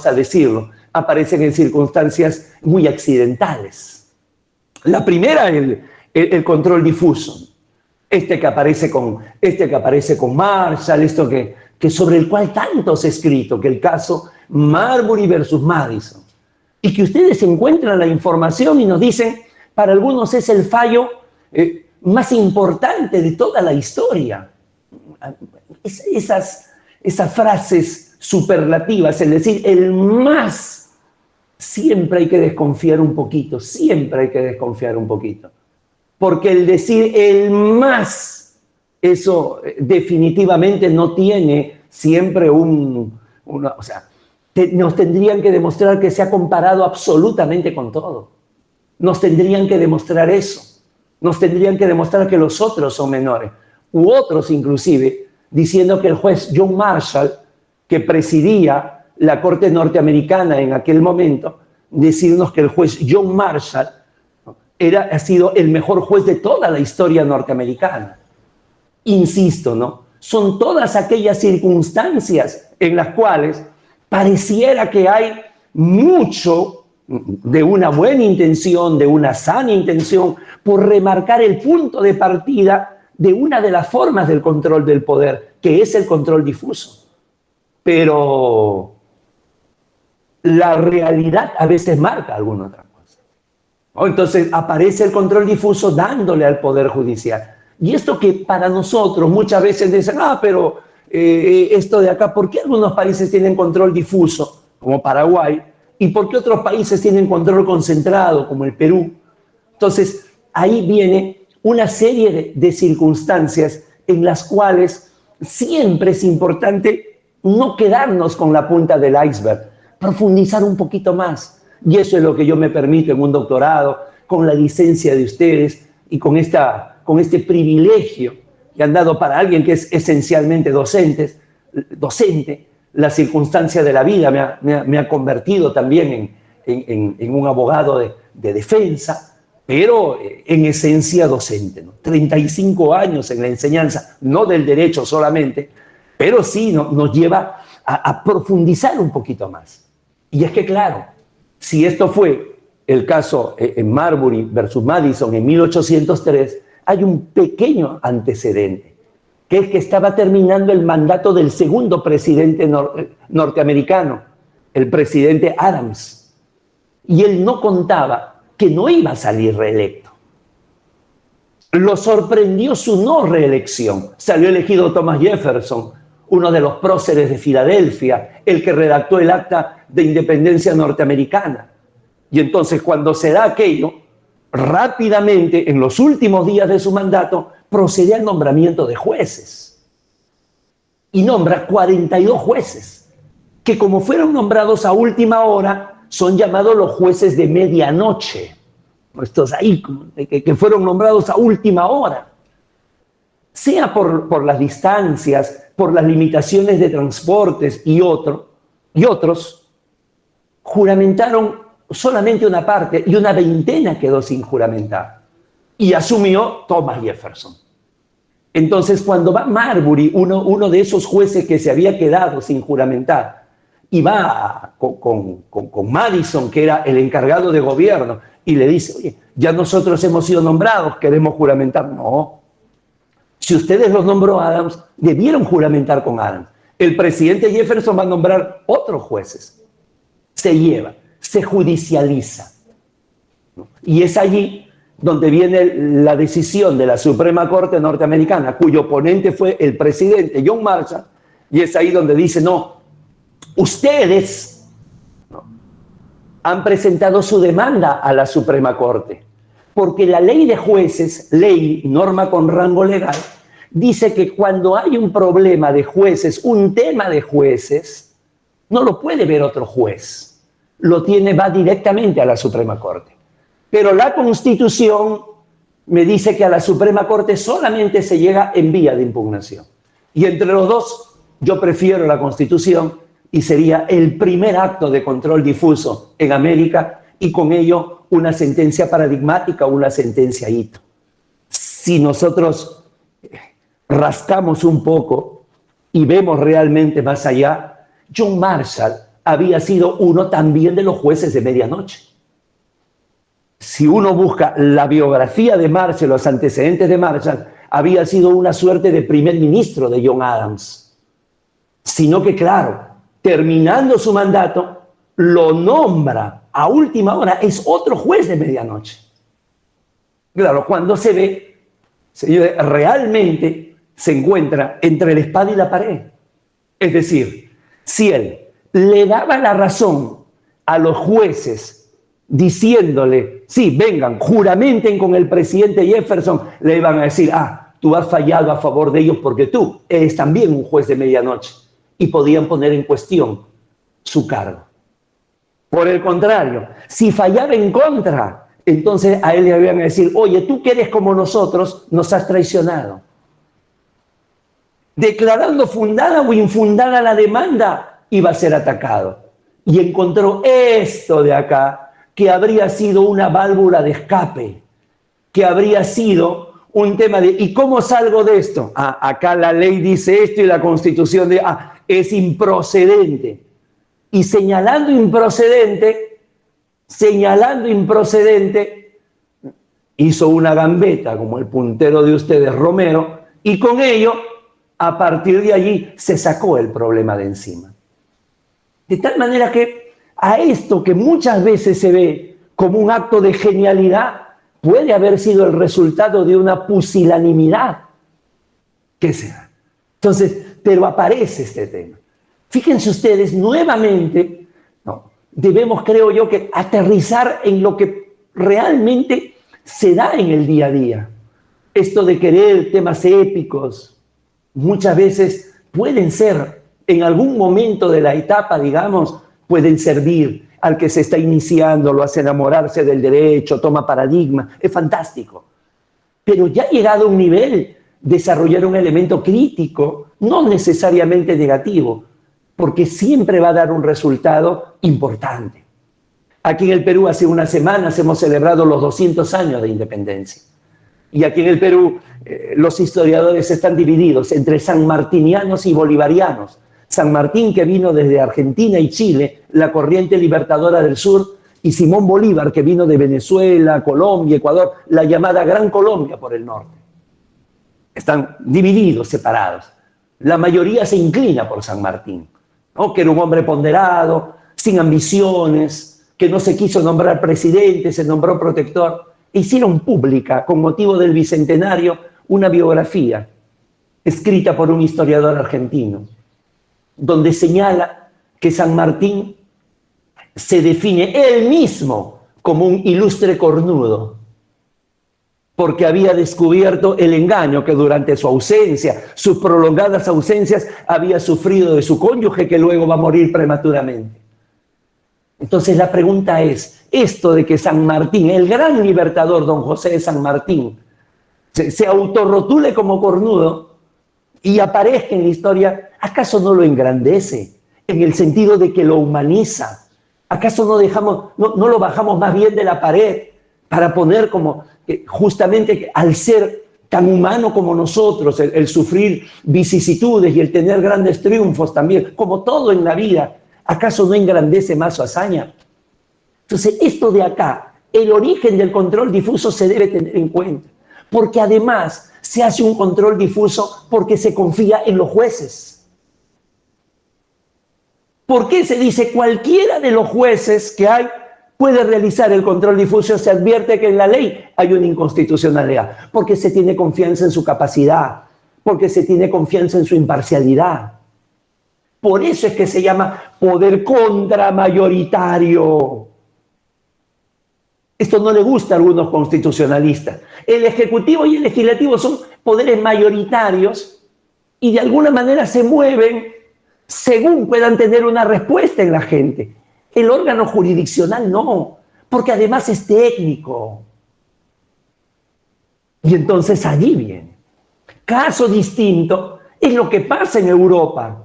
a decirlo, aparecen en circunstancias muy accidentales. La primera, el control difuso, que aparece con Marshall, esto que sobre el cual tanto se ha escrito, que el caso Marbury versus Madison. Y que ustedes encuentran la información y nos dicen, para algunos es el fallo más importante de toda la historia. Esas frases superlativas, es decir, el más, siempre hay que desconfiar un poquito, Porque el decir el más, eso definitivamente no tiene siempre nos tendrían que demostrar que se ha comparado absolutamente con todo. Nos tendrían que demostrar eso. Nos tendrían que demostrar que los otros son menores. U otros, inclusive, diciendo que el juez John Marshall, que presidía la Corte norteamericana en aquel momento, decirnos que el juez John Marshall ha sido el mejor juez de toda la historia norteamericana. Insisto, ¿no? Son todas aquellas circunstancias en las cuales pareciera que hay mucho de una buena intención, de una sana intención, por remarcar el punto de partida de una de las formas del control del poder, que es el control difuso. Pero la realidad a veces marca alguna otra cosa. Entonces aparece el control difuso dándole al Poder Judicial. Y esto que para nosotros muchas veces dicen, pero esto de acá, ¿por qué algunos países tienen control difuso, como Paraguay, y por qué otros países tienen control concentrado, como el Perú? Entonces, ahí viene una serie de circunstancias en las cuales siempre es importante no quedarnos con la punta del iceberg, profundizar un poquito más. Y eso es lo que yo me permito en un doctorado, con la licencia de ustedes y con este privilegio que han dado para alguien que es esencialmente docente, la circunstancia de la vida me ha convertido también en un abogado de defensa, pero en esencia docente, ¿no? 35 años en la enseñanza, no del derecho solamente, pero sí nos lleva a profundizar un poquito más. Y es que, claro, si esto fue el caso en Marbury versus Madison en 1803, hay un pequeño antecedente, que es que estaba terminando el mandato del segundo presidente norteamericano, el presidente Adams, y él no contaba que no iba a salir reelecto. Lo sorprendió su no reelección. Salió elegido Thomas Jefferson, uno de los próceres de Filadelfia, el que redactó el Acta de Independencia norteamericana. Y entonces, cuando se da aquello, rápidamente, en los últimos días de su mandato, procede al nombramiento de jueces. Y nombra 42 jueces, que como fueron nombrados a última hora, son llamados los jueces de medianoche. Estos ahí, que fueron nombrados a última hora. Sea por las distancias, por las limitaciones de transportes y otros, juramentaron solamente una parte y una veintena quedó sin juramentar. Y asumió Thomas Jefferson. Entonces, cuando va Marbury, uno de esos jueces que se había quedado sin juramentar, y va con Madison, que era el encargado de gobierno, y le dice, oye, ya nosotros hemos sido nombrados, queremos juramentar. No. Si ustedes los nombró Adams, debieron juramentar con Adams. El presidente Jefferson va a nombrar otros jueces. Se lleva, se judicializa. Y es allí donde viene la decisión de la Suprema Corte norteamericana, cuyo ponente fue el presidente John Marshall, y es ahí donde dice, no, ustedes han presentado su demanda a la Suprema Corte, porque la ley de jueces, norma con rango legal, dice que cuando hay un problema de jueces, un tema de jueces, no lo puede ver otro juez, va directamente a la Suprema Corte. Pero la Constitución me dice que a la Suprema Corte solamente se llega en vía de impugnación. Y entre los dos, yo prefiero la Constitución, y sería el primer acto de control difuso en América, y con ello una sentencia paradigmática, una sentencia hito. Si nosotros rascamos un poco y vemos realmente más allá, John Marshall había sido uno también de los jueces de medianoche. Si uno busca la biografía de Marshall, los antecedentes de Marshall, había sido una suerte de primer ministro de John Adams. Sino que, claro, terminando su mandato, lo nombra a última hora, es otro juez de medianoche. Claro, cuando se ve, realmente se encuentra entre la espada y la pared. Es decir, si él le daba la razón a los jueces diciéndole, sí, vengan, juramenten con el presidente Jefferson, le iban a decir, tú has fallado a favor de ellos porque tú eres también un juez de medianoche. Y podían poner en cuestión su cargo. Por el contrario, si fallaba en contra, entonces a él le iban a decir, oye, tú que eres como nosotros, nos has traicionado. Declarando fundada o infundada la demanda, iba a ser atacado. Y encontró esto de acá, que habría sido una válvula de escape, que habría sido un tema de, ¿y cómo salgo de esto? Acá la ley dice esto y la Constitución es improcedente. Y señalando improcedente, hizo una gambeta, como el puntero de ustedes, Romero, y con ello, a partir de allí, se sacó el problema de encima. De tal manera que a esto que muchas veces se ve como un acto de genialidad, puede haber sido el resultado de una pusilanimidad. ¿Qué será? Entonces, pero aparece este tema. Fíjense ustedes, nuevamente, debemos, creo yo, que aterrizar en lo que realmente se da en el día a día. Esto de querer temas épicos, muchas veces pueden ser, en algún momento de la etapa, digamos, pueden servir al que se está iniciando, lo hace enamorarse del derecho, toma paradigma, es fantástico. Pero ya llegado a un nivel, desarrollar un elemento crítico, no necesariamente negativo, porque siempre va a dar un resultado importante. Aquí en el Perú hace unas semanas hemos celebrado los 200 años de independencia. Y aquí en el Perú los historiadores están divididos entre sanmartinianos y bolivarianos. San Martín, que vino desde Argentina y Chile, la corriente libertadora del sur, y Simón Bolívar, que vino de Venezuela, Colombia, Ecuador, la llamada Gran Colombia por el norte. están divididos, separados. La mayoría se inclina por San Martín, ¿no? Que era un hombre ponderado, sin ambiciones, que no se quiso nombrar presidente, se nombró protector. Hicieron pública, con motivo del bicentenario, una biografía escrita por un historiador argentino, donde señala que San Martín se define él mismo como un ilustre cornudo, porque había descubierto el engaño que durante su ausencia, sus prolongadas ausencias, había sufrido de su cónyuge, que luego va a morir prematuramente. Entonces la pregunta es, esto de que San Martín, el gran libertador don José de San Martín, se autorrotule como cornudo y aparezca en la historia, ¿acaso no lo engrandece? En el sentido de que lo humaniza. ¿Acaso no lo bajamos más bien de la pared para poner como justamente al ser tan humano como nosotros, el sufrir vicisitudes y el tener grandes triunfos también, como todo en la vida, ¿acaso no engrandece más su hazaña? Entonces, esto de acá, el origen del control difuso se debe tener en cuenta, porque además se hace un control difuso porque se confía en los jueces. ¿Por qué se dice cualquiera de los jueces que hay puede realizar el control difuso? Se advierte que en la ley hay una inconstitucionalidad, porque se tiene confianza en su capacidad, porque se tiene confianza en su imparcialidad. Por eso es que se llama poder contramayoritario. Esto no le gusta a algunos constitucionalistas. El Ejecutivo y el Legislativo son poderes mayoritarios y de alguna manera se mueven según puedan tener una respuesta en la gente. El órgano jurisdiccional no, porque además es técnico. Y entonces allí viene. Caso distinto es lo que pasa en Europa,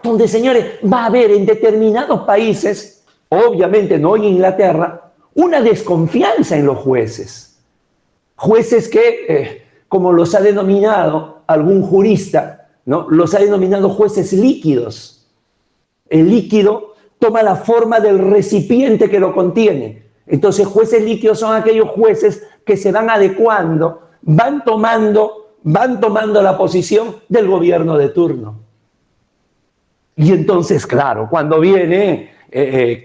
donde, señores, va a haber en determinados países, obviamente no en Inglaterra, una desconfianza en los jueces. Jueces que, como los ha denominado algún jurista, ¿no? Los ha denominado jueces líquidos. El líquido toma la forma del recipiente que lo contiene. Entonces, jueces líquidos son aquellos jueces que se van adecuando, van tomando la posición del gobierno de turno. Y entonces, claro, cuando viene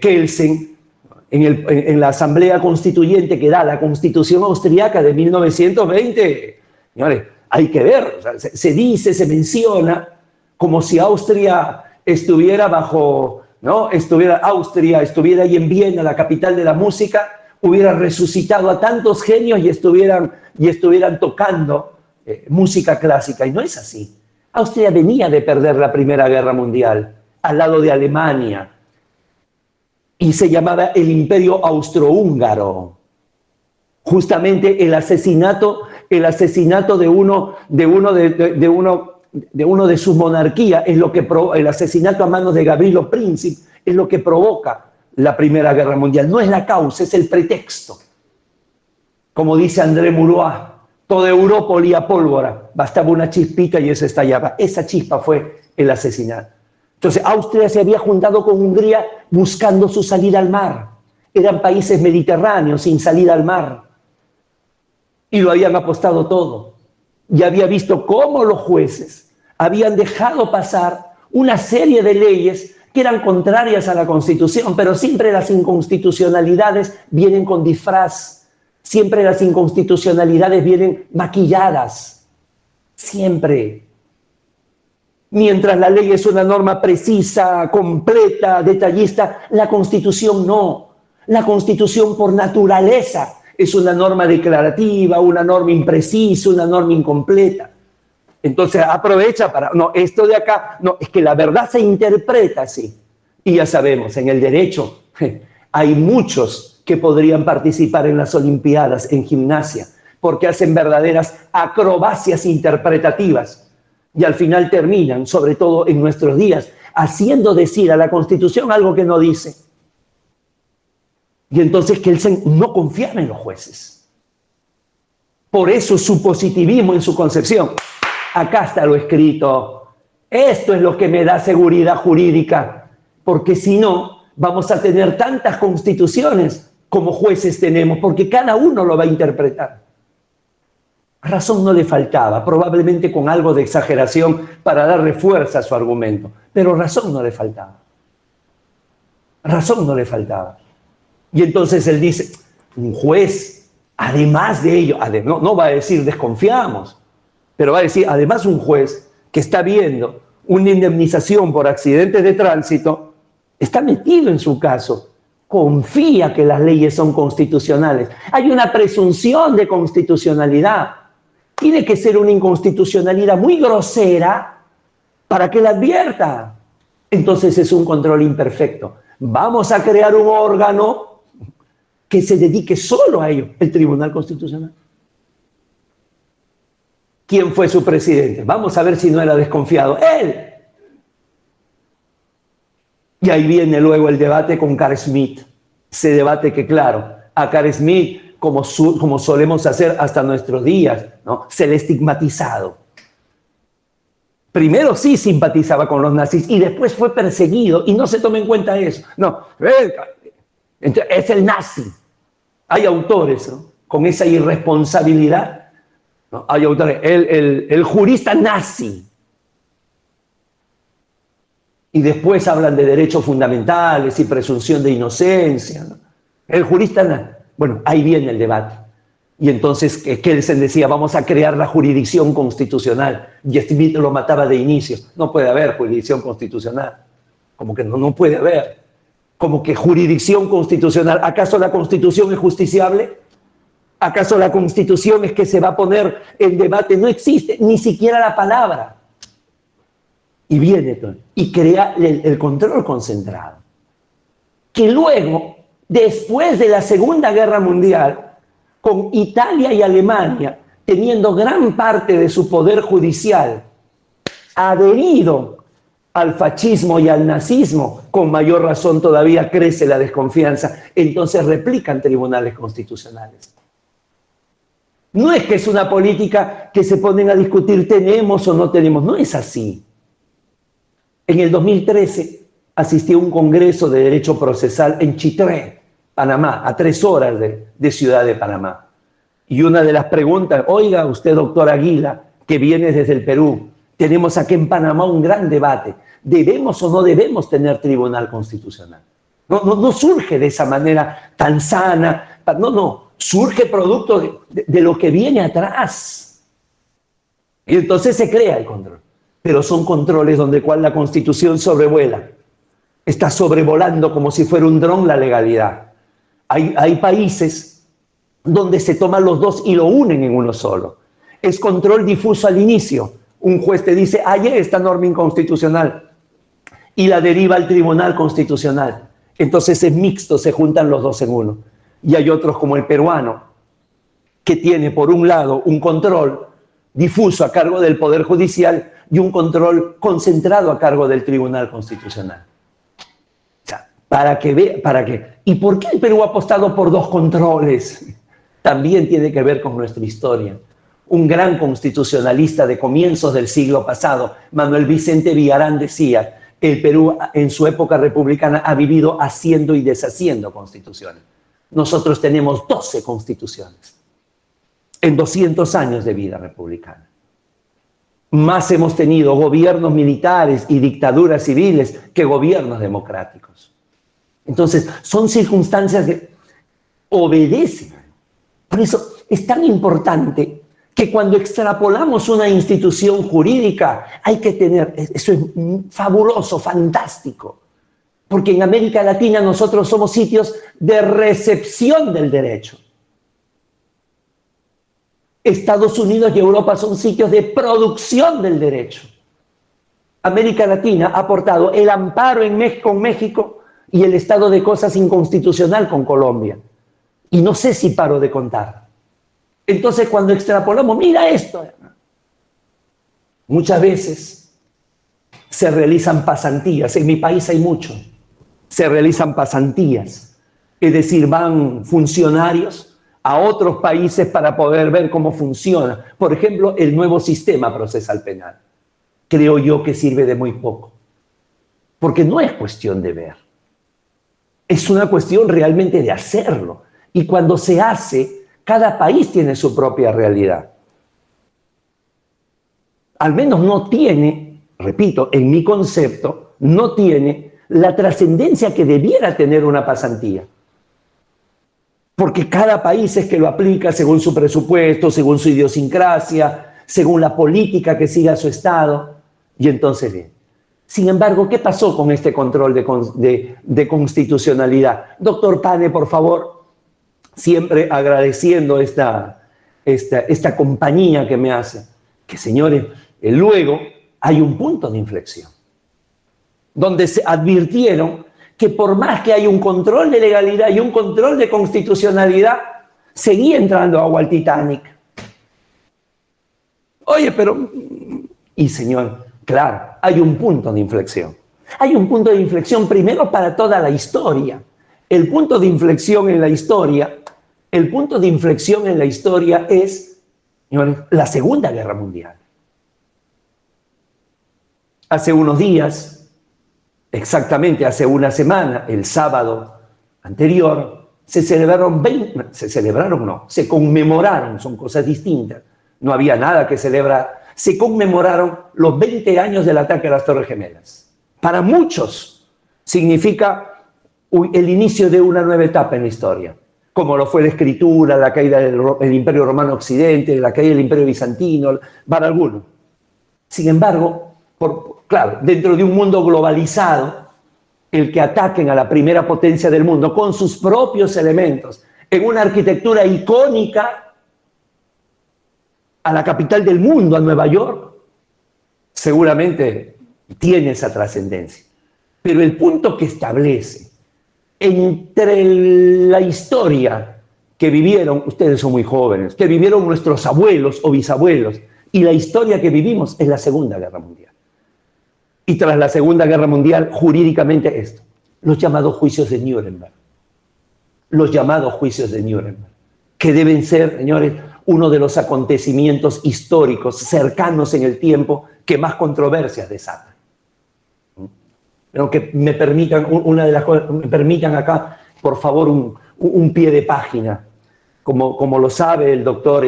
Kelsen, en la Asamblea Constituyente que da la Constitución Austriaca de 1920, señores, hay que ver, o sea, se menciona como si Austria estuviera bajo, ¿no? Austria estuviera ahí en Viena, la capital de la música, hubiera resucitado a tantos genios y estuvieran tocando música clásica. Y no es así. Austria venía de perder la Primera Guerra Mundial al lado de Alemania y se llamaba el Imperio Austrohúngaro. Justamente el asesinato de uno de sus monarquías es lo que el asesinato a manos de Gavrilo Princip es lo que provoca la Primera Guerra Mundial. No es la causa, es el pretexto. Como dice André Muruá, toda Europa olía pólvora, bastaba una chispita y eso estallaba. Esa chispa fue el asesinato. Entonces, Austria se había juntado con Hungría buscando su salida al mar. Eran países mediterráneos sin salida al mar. Y lo habían apostado todo. Y había visto cómo los jueces habían dejado pasar una serie de leyes que eran contrarias a la Constitución, pero siempre las inconstitucionalidades vienen con disfraz. Siempre las inconstitucionalidades vienen maquilladas. Siempre. Mientras la ley es una norma precisa, completa, detallista, la Constitución no. La Constitución por naturaleza es una norma declarativa, una norma imprecisa, una norma incompleta. Entonces aprovecha para, no, esto de acá, no, es que la verdad se interpreta así. Y ya sabemos, en el derecho hay muchos que podrían participar en las Olimpiadas en gimnasia, porque hacen verdaderas acrobacias interpretativas. Y al final terminan, sobre todo en nuestros días, haciendo decir a la Constitución algo que no dice. Y entonces Kelsen no confiaba en los jueces. Por eso su positivismo en su concepción. Acá está lo escrito. Esto es lo que me da seguridad jurídica. Porque si no, vamos a tener tantas constituciones como jueces tenemos, porque cada uno lo va a interpretar. razón no le faltaba, probablemente con algo de exageración para darle fuerza a su argumento, pero razón no le faltaba. Razón no le faltaba. Y entonces él dice, un juez, además de ello, no va a decir desconfiamos, pero va a decir, además un juez que está viendo una indemnización por accidentes de tránsito, está metido en su caso, confía que las leyes son constitucionales. Hay una presunción de constitucionalidad. Tiene que ser una inconstitucionalidad muy grosera para que la advierta. Entonces es un control imperfecto. Vamos a crear un órgano que se dedique solo a ello, el Tribunal Constitucional. ¿Quién fue su presidente? Vamos a ver si no era desconfiado. ¡Él! Y ahí viene luego el debate con Carl Schmitt. Ese debate que, claro, a Carl Schmitt, como solemos hacer hasta nuestros días, ¿no?, se le ha estigmatizado. Primero sí simpatizaba con los nazis y después fue perseguido y no se toma en cuenta eso. No, es el nazi. Hay autores, ¿no?, con esa irresponsabilidad, ¿no? Hay autores, el jurista nazi. Y después hablan de derechos fundamentales y presunción de inocencia, ¿no? El jurista nazi. Bueno, ahí viene el debate. Y entonces Kelsen decía, vamos a crear la jurisdicción constitucional. Y Smith lo mataba de inicio. No puede haber jurisdicción constitucional. Como que no puede haber. Como que jurisdicción constitucional. ¿Acaso la Constitución es justiciable? ¿Acaso la Constitución es que se va a poner en debate? No existe ni siquiera la palabra. Y viene y crea el control concentrado. Que luego, después de la Segunda Guerra Mundial, con Italia y Alemania teniendo gran parte de su poder judicial adherido al fascismo y al nazismo, con mayor razón todavía crece la desconfianza. Entonces replican tribunales constitucionales. No es que es una política que se ponen a discutir tenemos o no tenemos, no es así. En el 2013 asistí a un congreso de derecho procesal en Chitré, Panamá, a 3 horas de Ciudad de Panamá. Y una de las preguntas, oiga usted, doctor Aguila, que viene desde el Perú, tenemos aquí en Panamá un gran debate. ¿Debemos o no debemos tener tribunal constitucional? No surge de esa manera tan sana. No, surge producto de lo que viene atrás. Y entonces se crea el control. Pero son controles donde cual la Constitución sobrevuela. Está sobrevolando como si fuera un dron la legalidad. Hay países donde se toman los dos y lo unen en uno solo. Es control difuso al inicio. Un juez te dice, esta norma inconstitucional, y la deriva al Tribunal Constitucional. Entonces es mixto, se juntan los dos en uno. Y hay otros como el peruano, que tiene por un lado un control difuso a cargo del Poder Judicial y un control concentrado a cargo del Tribunal Constitucional. O sea, ¿y por qué el Perú ha apostado por 2 controles? También tiene que ver con nuestra historia. Un gran constitucionalista de comienzos del siglo pasado, Manuel Vicente Villarán, decía, el Perú en su época republicana ha vivido haciendo y deshaciendo constituciones. Nosotros tenemos 12 constituciones en 200 años de vida republicana. Más hemos tenido gobiernos militares y dictaduras civiles que gobiernos democráticos. Entonces, son circunstancias que obedecen. Por eso es tan importante que cuando extrapolamos una institución jurídica hay que tener, eso es fabuloso, fantástico, porque en América Latina nosotros somos sitios de recepción del derecho. Estados Unidos y Europa son sitios de producción del derecho. América Latina ha aportado el amparo con México y el estado de cosas inconstitucional con Colombia. Y no sé si paro de contar. Entonces, cuando extrapolamos, mira esto. Muchas veces se realizan pasantías. En mi país hay mucho. Se realizan pasantías. Es decir, van funcionarios a otros países para poder ver cómo funciona. Por ejemplo, el nuevo sistema procesal penal. Creo yo que sirve de muy poco. Porque no es cuestión de ver. Es una cuestión realmente de hacerlo. Y cuando se hace, cada país tiene su propia realidad. al menos no tiene, repito, en mi concepto, no tiene la trascendencia que debiera tener una pasantía. Porque cada país es que lo aplica según su presupuesto, según su idiosincrasia, según la política que siga su Estado. Y entonces, bien. Sin embargo, ¿qué pasó con este control de constitucionalidad? Doctor Pane, por favor, siempre agradeciendo esta compañía que me hace. Que, señores, luego hay un punto de inflexión, donde se advirtieron que por más que hay un control de legalidad y un control de constitucionalidad, seguía entrando agua al Titanic. Oye, pero... Y señor, claro, hay un punto de inflexión. Hay un punto de inflexión primero para toda la historia. El punto de inflexión en la historia, es, señores, la Segunda Guerra Mundial. Hace unos días, exactamente hace una semana, el sábado anterior, se conmemoraron, son cosas distintas, no había nada que celebrar, se conmemoraron los 20 años del ataque a las Torres Gemelas. Para muchos significa el inicio de una nueva etapa en la historia, como lo fue la escritura, la caída del Imperio Romano Occidente, la caída del Imperio Bizantino, para algunos. Sin embargo, claro, dentro de un mundo globalizado, el que ataquen a la primera potencia del mundo con sus propios elementos, en una arquitectura icónica, a la capital del mundo, a Nueva York, seguramente tiene esa trascendencia. Pero el punto que establece entre la historia que vivieron, ustedes son muy jóvenes, que vivieron nuestros abuelos o bisabuelos, y la historia que vivimos es la Segunda Guerra Mundial. Y tras la Segunda Guerra Mundial, jurídicamente esto, los llamados juicios de Nuremberg. Los llamados juicios de Nuremberg, que deben ser, señores, uno de los acontecimientos históricos cercanos en el tiempo que más controversias desatan. Pero que me permitan, me permitan acá, por favor, un pie de página. Como lo sabe el doctor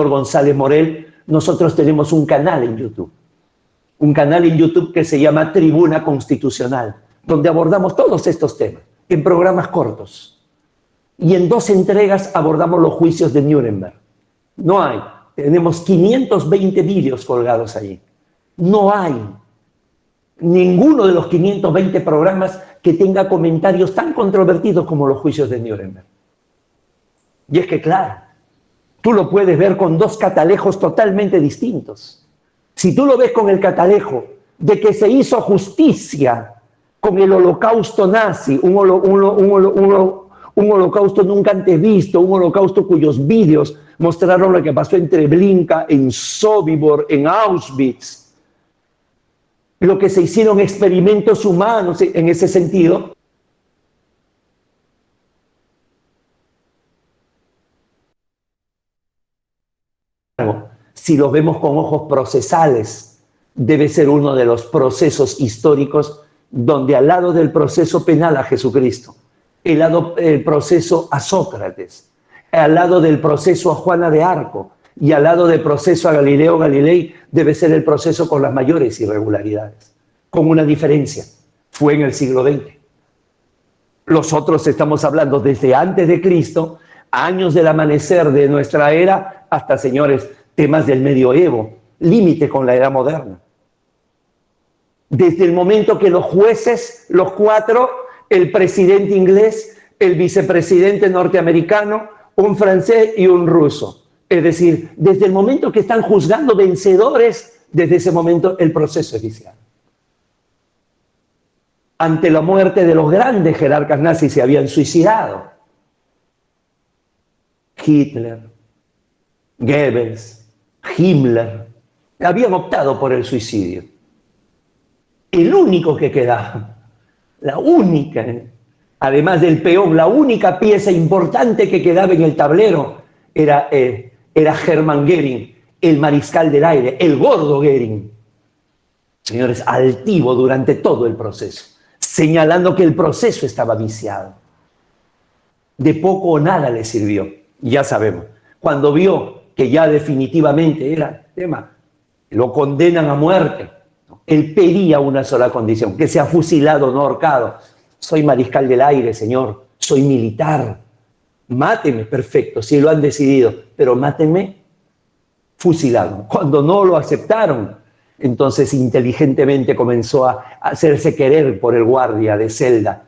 González Morel, nosotros tenemos un canal en YouTube. Un canal en YouTube que se llama Tribuna Constitucional, donde abordamos todos estos temas, en programas cortos. Y en 2 entregas abordamos los juicios de Nuremberg. No hay. Tenemos 520 vídeos colgados allí. No hay ninguno de los 520 programas que tenga comentarios tan controvertidos como los juicios de Nuremberg. Y es que, claro, tú lo puedes ver con 2 catalejos totalmente distintos. Si tú lo ves con el catalejo de que se hizo justicia con el holocausto nazi, un holocausto nunca antes visto, un holocausto cuyos vídeos mostraron lo que pasó en Treblinka, en Sobibor, en Auschwitz, lo que se hicieron experimentos humanos en ese sentido. Si lo vemos con ojos procesales, debe ser uno de los procesos históricos donde al lado del proceso penal a Jesucristo, el proceso a Sócrates, al lado del proceso a Juana de Arco y al lado del proceso a Galileo Galilei, debe ser el proceso con las mayores irregularidades, con una diferencia, fue en el siglo XX. Los otros estamos hablando desde antes de Cristo, años del amanecer de nuestra era, hasta, señores, temas del medioevo, límite con la era moderna. Desde el momento que los jueces, los 4, el presidente inglés, el vicepresidente norteamericano, un francés y un ruso. Es decir, desde el momento que están juzgando vencedores, desde ese momento el proceso es viciado. Ante la muerte de los grandes jerarcas nazis se habían suicidado. Hitler, Goebbels, Himmler, habían optado por el suicidio. El único que quedaba, la única, además del peón, la única pieza importante que quedaba en el tablero era Hermann Göring, el mariscal del aire, el gordo Göring. Señores, altivo durante todo el proceso, señalando que el proceso estaba viciado. De poco o nada le sirvió, ya sabemos. Cuando vio que ya definitivamente era tema, lo condenan a muerte. Él pedía una sola condición, que sea fusilado, no ahorcado. Soy mariscal del aire, señor, soy militar. Mátenme, perfecto, si lo han decidido, pero mátenme fusilado. Cuando no lo aceptaron, entonces inteligentemente comenzó a hacerse querer por el guardia de celda.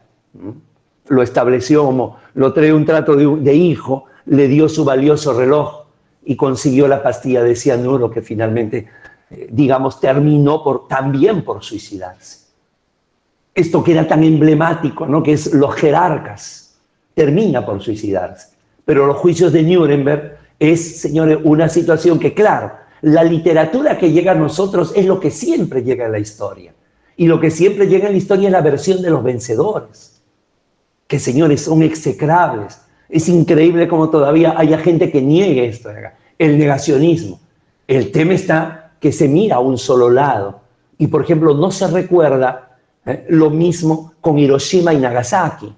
Lo estableció como, lo trae un trato de hijo, le dio su valioso reloj y consiguió la pastilla de cianuro que finalmente, digamos, terminó también por suicidarse. Esto que era tan emblemático, ¿no? Que es los jerarcas, termina por suicidarse. Pero los juicios de Nuremberg es, señores, una situación que, claro, la literatura que llega a nosotros es lo que siempre llega en la historia. Y lo que siempre llega en la historia es la versión de los vencedores, que, señores, son execrables. Es increíble cómo todavía haya gente que niegue esto de acá. El negacionismo. El tema está que se mira a un solo lado. Y, por ejemplo, no se recuerda lo mismo con Hiroshima y Nagasaki.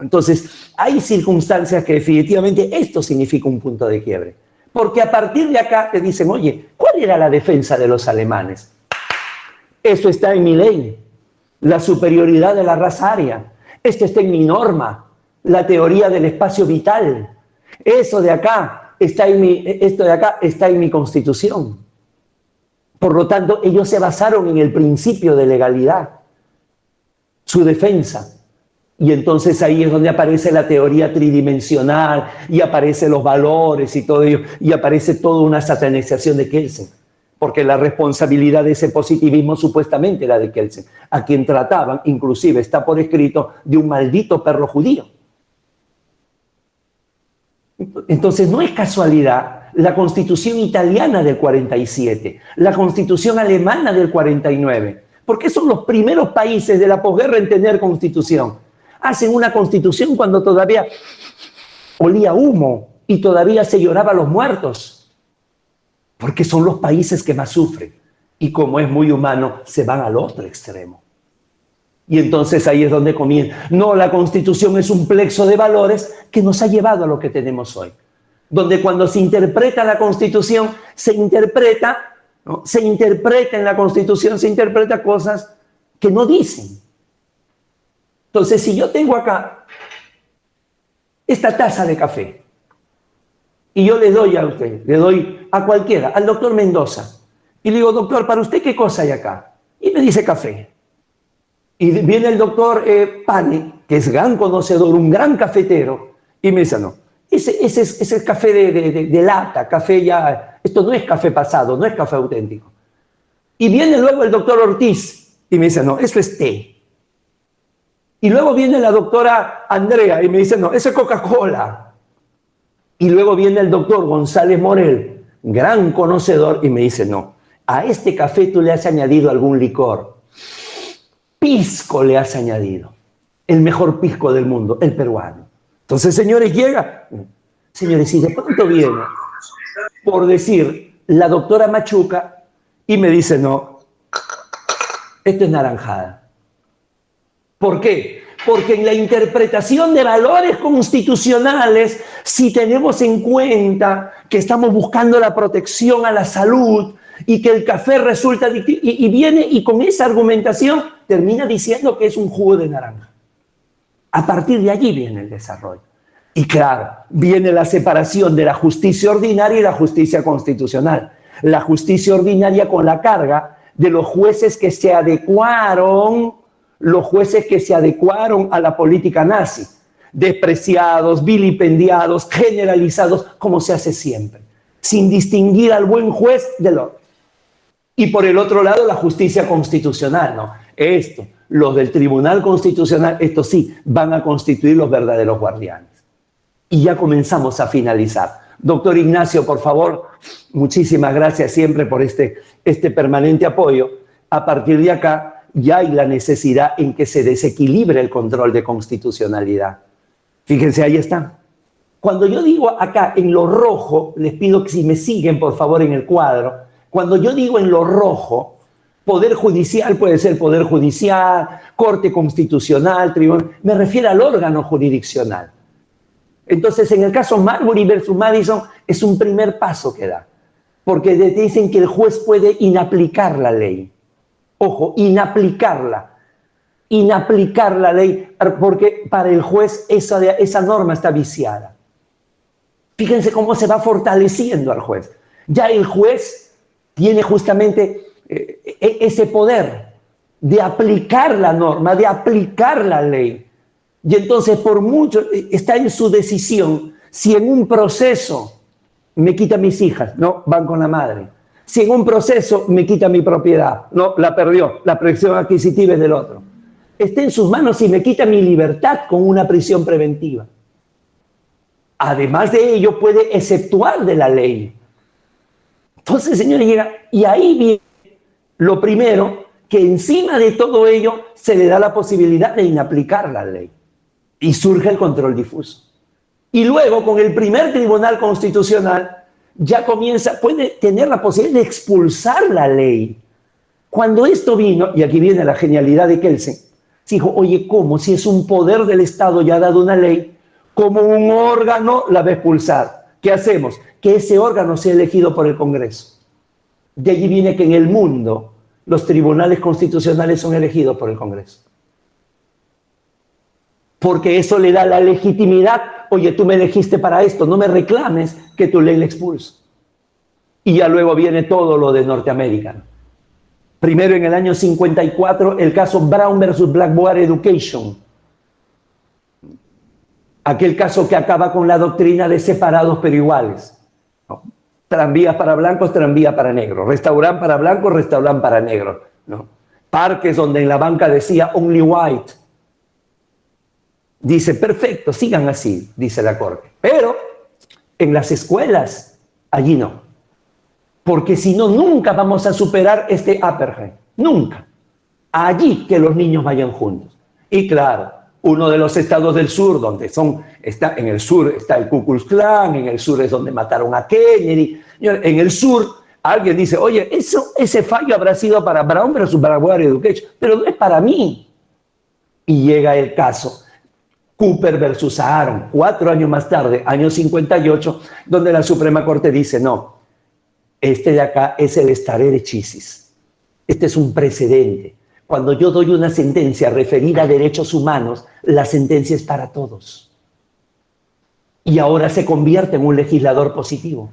Entonces, hay circunstancias que definitivamente esto significa un punto de quiebre. Porque a partir de acá te dicen, oye, ¿cuál era la defensa de los alemanes? Eso está en mi ley, la superioridad de la raza aria. Esto está en mi norma, la teoría del espacio vital. Eso de acá está esto de acá está en mi constitución. Por lo tanto, ellos se basaron en el principio de legalidad, su defensa. Y entonces ahí es donde aparece la teoría tridimensional y aparecen los valores y todo ello, y aparece toda una satanización de Kelsen, porque la responsabilidad de ese positivismo supuestamente era de Kelsen, a quien trataban, inclusive está por escrito, de un maldito perro judío. Entonces no es casualidad la Constitución italiana del 47, la Constitución alemana del 49, porque son los primeros países de la posguerra en tener constitución. Hacen una constitución cuando todavía olía humo y todavía se lloraba a los muertos, porque son los países que más sufren. Y como es muy humano, se van al otro extremo. Y entonces ahí es donde comienza. No, la Constitución es un plexo de valores que nos ha llevado a lo que tenemos hoy. Donde cuando se interpreta la Constitución, se interpreta en la Constitución, se interpreta cosas que no dicen. Entonces, si yo tengo acá esta taza de café y yo le doy a usted, le doy a cualquiera, al doctor Mendoza, y le digo, doctor, ¿para usted qué cosa hay acá? Y me dice café. Y viene el doctor Pani, que es gran conocedor, un gran cafetero, y me dice, no, ese es café de lata, café ya, esto no es café pasado, no es café auténtico. Y viene luego el doctor Ortiz, y me dice, no, eso es té. Y luego viene la doctora Andrea y me dice, no, eso es Coca-Cola. Y luego viene el doctor González Morel, gran conocedor, y me dice, no, a este café tú le has añadido algún licor. Pisco le has añadido. El mejor pisco del mundo, el peruano. Entonces, señores, llega. Señores, y de pronto viene, por decir, la doctora Machuca y me dice, no, esto es naranjada. ¿Por qué? Porque en la interpretación de valores constitucionales, si tenemos en cuenta que estamos buscando la protección a la salud y que el café resulta adictivo, y viene y con esa argumentación termina diciendo que es un jugo de naranja. A partir de allí viene el desarrollo. Y claro, viene la separación de la justicia ordinaria y la justicia constitucional. La justicia ordinaria con la carga de los jueces que se adecuaron a la política nazi, despreciados, vilipendiados, generalizados, como se hace siempre, sin distinguir al buen juez del otro. Y por el otro lado, la justicia constitucional, ¿no? Los del Tribunal Constitucional, estos sí, van a constituir los verdaderos guardianes. Y ya comenzamos a finalizar. Doctor Ignacio, por favor, muchísimas gracias siempre por este permanente apoyo. A partir de acá, ya hay la necesidad en que se desequilibre el control de constitucionalidad. Fíjense, ahí está. Cuando yo digo acá en lo rojo, les pido que si me siguen, por favor, en el cuadro, cuando yo digo en lo rojo, Poder Judicial puede ser Poder Judicial, Corte Constitucional, Tribunal, me refiero al órgano jurisdiccional. Entonces, en el caso Marbury versus Madison, es un primer paso que da. porque te dicen que el juez puede inaplicar la ley. Ojo, inaplicar la ley, porque para el juez esa norma está viciada. Fíjense cómo se va fortaleciendo al juez. Ya el juez tiene justamente ese poder de aplicar la norma, de aplicar la ley. Y entonces por mucho está en su decisión si en un proceso me quita mis hijas, no, van con la madre. Si en un proceso me quita mi propiedad, no, la perdió, la presión adquisitiva es del otro. Está en sus manos si me quita mi libertad con una prisión preventiva. Además de ello, puede exceptuar de la ley. Entonces, señores, llega, y ahí viene lo primero, que encima de todo ello se le da la posibilidad de inaplicar la ley. Y surge el control difuso. Y luego, con el primer tribunal constitucional, ya puede tener la posibilidad de expulsar la ley. Cuando esto vino, y aquí viene la genialidad de Kelsen, dijo, oye, ¿cómo? Si es un poder del Estado ya dado una ley, ¿cómo un órgano la va a expulsar? ¿Qué hacemos? Que ese órgano sea elegido por el Congreso. De allí viene que en el mundo los tribunales constitucionales son elegidos por el Congreso. Porque eso le da la legitimidad. Oye, tú me elegiste para esto, no me reclames que tu ley la expulse. Y ya luego viene todo lo de Norteamérica. Primero, en el año 54, el caso Brown versus Blackboard Education. Aquel caso que acaba con la doctrina de separados pero iguales. ¿No? Tranvías para blancos, tranvía para negros. Restaurante para blancos, restaurante para negros. ¿No? Parques donde en la banca decía only white. Dice, perfecto, sigan así, dice la Corte. Pero en las escuelas, allí no. Porque si no, nunca vamos a superar este apartheid. Nunca. Allí que los niños vayan juntos. Y claro, uno de los estados del sur, en el sur está el Ku Klux Klan, en el sur es donde mataron a Kennedy. En el sur, alguien dice, oye, ese fallo habrá sido para Brown versus Blackboard Education, pero no es para mí. Y llega el caso Cooper versus Aaron, 4 años más tarde, año 58, donde la Suprema Corte dice, no, este de acá es el stare decisis. Este es un precedente. Cuando yo doy una sentencia referida a derechos humanos, la sentencia es para todos. Y ahora se convierte en un legislador positivo.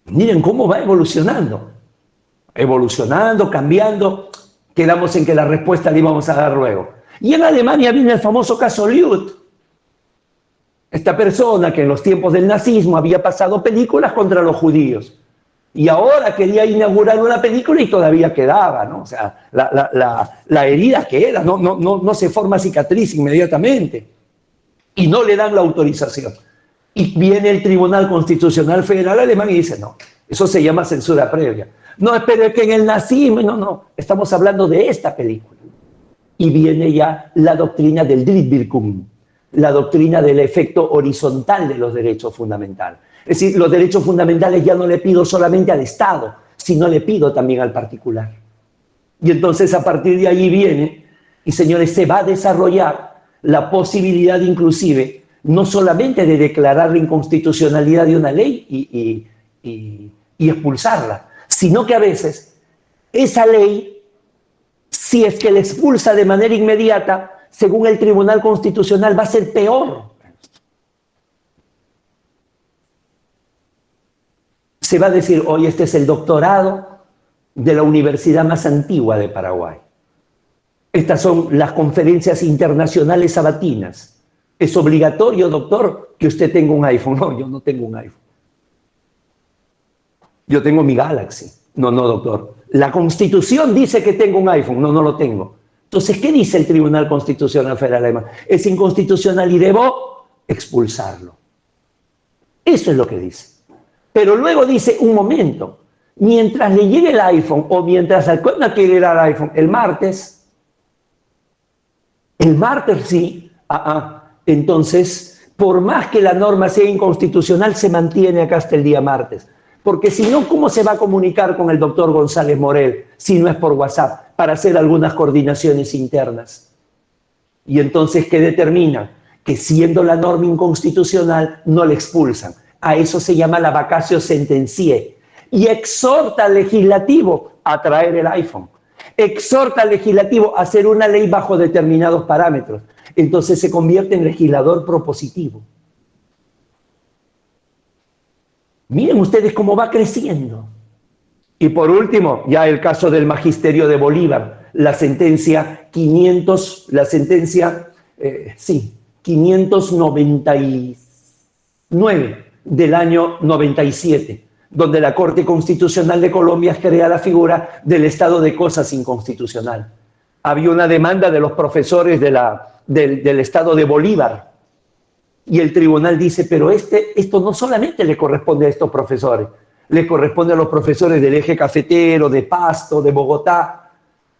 Miren cómo va evolucionando. Evolucionando, cambiando. Quedamos en que la respuesta la íbamos a dar luego. Y en Alemania viene el famoso caso Lüth. Esta persona que en los tiempos del nazismo había pasado películas contra los judíos. Y ahora quería inaugurar una película y todavía quedaba, ¿no? O sea, la herida queda, no se forma cicatriz inmediatamente. Y no le dan la autorización. Y viene el Tribunal Constitucional Federal alemán y dice, no, eso se llama censura previa. No, espere que en el nazismo, no, estamos hablando de esta película. Y viene ya la doctrina del Drittwirkung, la doctrina del efecto horizontal de los derechos fundamentales. Es decir, los derechos fundamentales ya no le pido solamente al Estado, sino le pido también al particular. Y entonces a partir de ahí viene, y señores, se va a desarrollar la posibilidad inclusive, no solamente de declarar la inconstitucionalidad de una ley y expulsarla, sino que a veces esa ley, si es que la expulsa de manera inmediata, según el Tribunal Constitucional, va a ser peor. Se va a decir, hoy este es el doctorado de la universidad más antigua de Paraguay. Estas son las conferencias internacionales sabatinas. Es obligatorio, doctor, que usted tenga un iPhone. No, yo no tengo un iPhone. Yo tengo mi Galaxy. No, doctor. La Constitución dice que tengo un iPhone. No lo tengo. Entonces, ¿qué dice el Tribunal Constitucional Federal alemán? Es inconstitucional y debo expulsarlo. Eso es lo que dice. Pero luego dice, un momento, mientras le llegue el iPhone o mientras Alcoyna quiere ir al iPhone, el martes sí, entonces, por más que la norma sea inconstitucional, se mantiene acá hasta el día martes. Porque si no, ¿cómo se va a comunicar con el doctor González Morel si no es por WhatsApp para hacer algunas coordinaciones internas? Y entonces, ¿qué determina? Que siendo la norma inconstitucional, no le expulsan. A eso se llama la vacatio sententiae. Y exhorta al legislativo a traer el iPhone. Exhorta al legislativo a hacer una ley bajo determinados parámetros. Entonces se convierte en legislador propositivo. Miren ustedes cómo va creciendo. Y por último, ya el caso del magisterio de Bolívar, la sentencia 599 del año 97, donde la Corte Constitucional de Colombia crea la figura del estado de cosas inconstitucional. Había una demanda de los profesores del estado de Bolívar, y el tribunal dice, pero esto no solamente le corresponde a estos profesores, le corresponde a los profesores del eje cafetero, de Pasto, de Bogotá.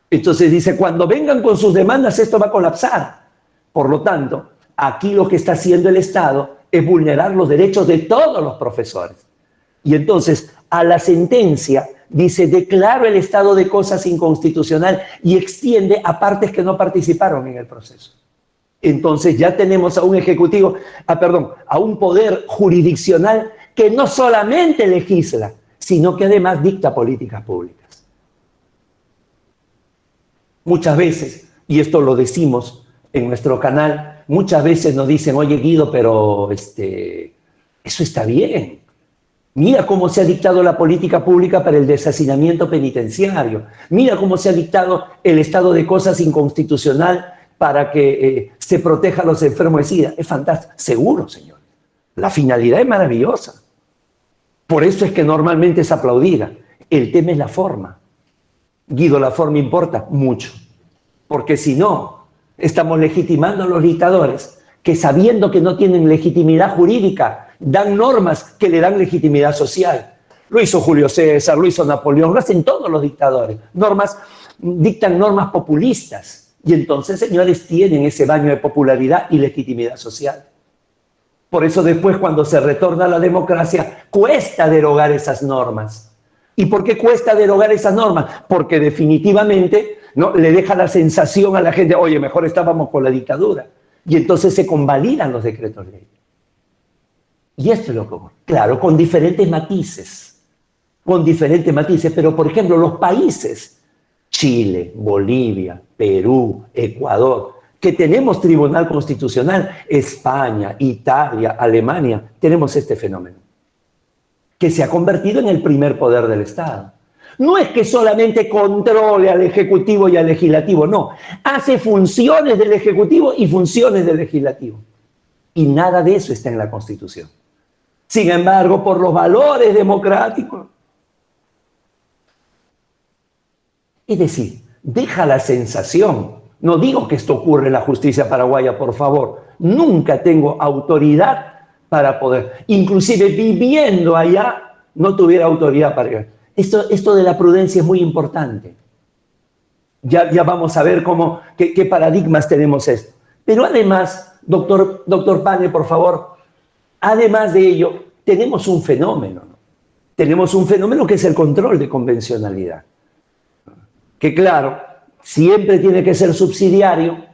Entonces dice, cuando vengan con sus demandas, esto va a colapsar. Por lo tanto, aquí lo que está haciendo el Estado es vulnerar los derechos de todos los profesores. Y entonces, a la sentencia dice, declaro el estado de cosas inconstitucional y extiende a partes que no participaron en el proceso. Entonces ya tenemos a un ejecutivo, a un poder jurisdiccional que no solamente legisla, sino que además dicta políticas públicas. Muchas veces, y esto lo decimos en nuestro canal, muchas veces nos dicen, oye Guido, pero eso está bien. Mira cómo se ha dictado la política pública para el deshacinamiento penitenciario. Mira cómo se ha dictado el estado de cosas inconstitucional para que se proteja a los enfermos de SIDA. Es fantástico. Seguro, señor. La finalidad es maravillosa. Por eso es que normalmente es aplaudida. El tema es la forma. Guido, la forma importa mucho. Porque si no, estamos legitimando a los dictadores que, sabiendo que no tienen legitimidad jurídica, dan normas que le dan legitimidad social. Lo hizo Julio César, lo hizo Napoleón, lo hacen todos los dictadores. Dictan normas populistas. Y entonces, señores, tienen ese baño de popularidad y legitimidad social. Por eso después, cuando se retorna a la democracia, cuesta derogar esas normas. ¿Y por qué cuesta derogar esas normas? Porque definitivamente no le deja la sensación a la gente, oye, mejor estábamos con la dictadura. Y entonces se convalidan los decretos ley. Y esto es lo que ocurre. Claro, con diferentes matices. Pero, por ejemplo, los países, Chile, Bolivia, Perú, Ecuador, que tenemos tribunal constitucional, España, Italia, Alemania, tenemos este fenómeno, que se ha convertido en el primer poder del Estado. No es que solamente controle al Ejecutivo y al Legislativo, no. Hace funciones del Ejecutivo y funciones del Legislativo. Y nada de eso está en la Constitución. Sin embargo, por los valores democráticos. Es decir, deja la sensación. No digo que esto ocurre en la justicia paraguaya, por favor. Nunca tengo autoridad para poder. Inclusive viviendo allá, no tuviera autoridad para... Esto de la prudencia es muy importante. Ya vamos a ver qué paradigmas tenemos esto. Pero además, doctor Pane, por favor, además de ello, tenemos un fenómeno. Tenemos un fenómeno que es el control de convencionalidad. Que claro, siempre tiene que ser subsidiario.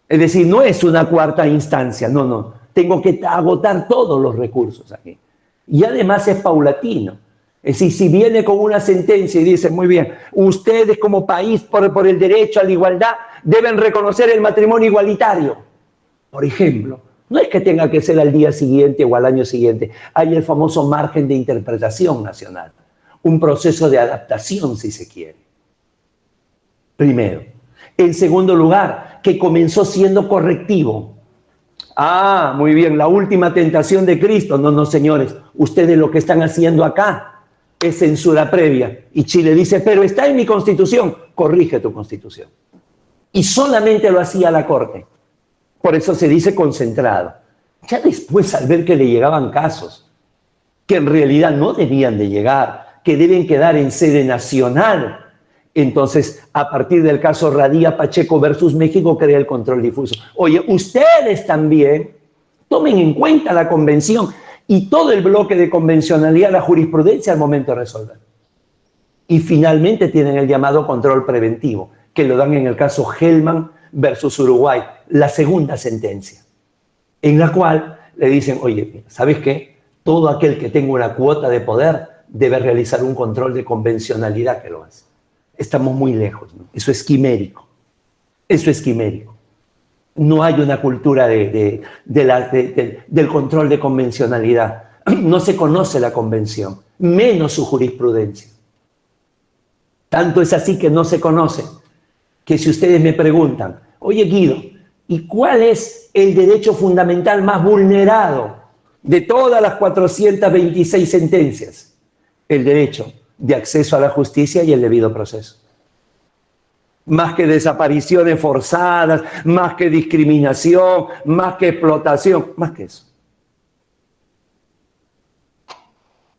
Es decir, no es una cuarta instancia, no. Tengo que agotar todos los recursos aquí. Y además es paulatino. Es decir, si viene con una sentencia y dice, muy bien, ustedes como país por el derecho a la igualdad deben reconocer el matrimonio igualitario. Por ejemplo, no es que tenga que ser al día siguiente o al año siguiente. Hay el famoso margen de interpretación nacional. Un proceso de adaptación, si se quiere. Primero. En segundo lugar, que comenzó siendo correctivo. Ah, muy bien, la última tentación de Cristo. No, señores, ustedes lo que están haciendo acá es censura previa. Y Chile dice, pero está en mi Constitución. Corrige tu Constitución. Y solamente lo hacía la Corte. Por eso se dice concentrado. Ya después, al ver que le llegaban casos que en realidad no debían de llegar, que deben quedar en sede nacional, entonces, a partir del caso Radía Pacheco versus México, crea el control difuso. Oye, ustedes también tomen en cuenta la convención y todo el bloque de convencionalidad, la jurisprudencia al momento de resolver. Y finalmente tienen el llamado control preventivo, que lo dan en el caso Hellman versus Uruguay, la segunda sentencia, en la cual le dicen, oye, ¿sabes qué? todo aquel que tenga una cuota de poder debe realizar un control de convencionalidad que lo hace. Estamos muy lejos, ¿no? Eso es quimérico. Eso es quimérico. No hay una cultura del control de convencionalidad. No se conoce la convención, menos su jurisprudencia. Tanto es así que no se conoce, que si ustedes me preguntan, oye Guido, ¿y cuál es el derecho fundamental más vulnerado de todas las 426 sentencias? El derecho de acceso a la justicia y el debido proceso. Más que desapariciones forzadas, más que discriminación, más que explotación, más que eso.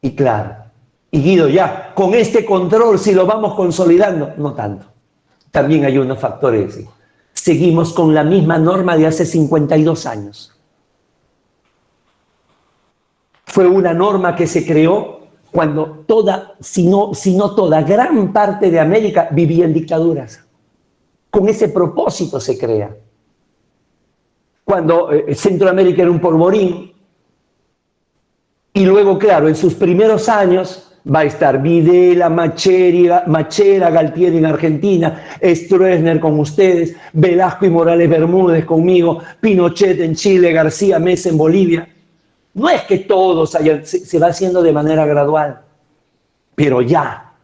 Y claro, y Guido, ya, con este control, si lo vamos consolidando, no tanto. También hay unos factores. ¿Sí? Seguimos con la misma norma de hace 52 años. Fue una norma que se creó cuando toda, si no toda, gran parte de América vivía en dictaduras. Con ese propósito se crea. Cuando Centroamérica era un polvorín, y luego, claro, en sus primeros años va a estar Videla, Machera, Galtieri en Argentina, Stroessner con ustedes, Velasco y Morales Bermúdez conmigo, Pinochet en Chile, García Meza en Bolivia. No es que todos se va haciendo de manera gradual, pero ya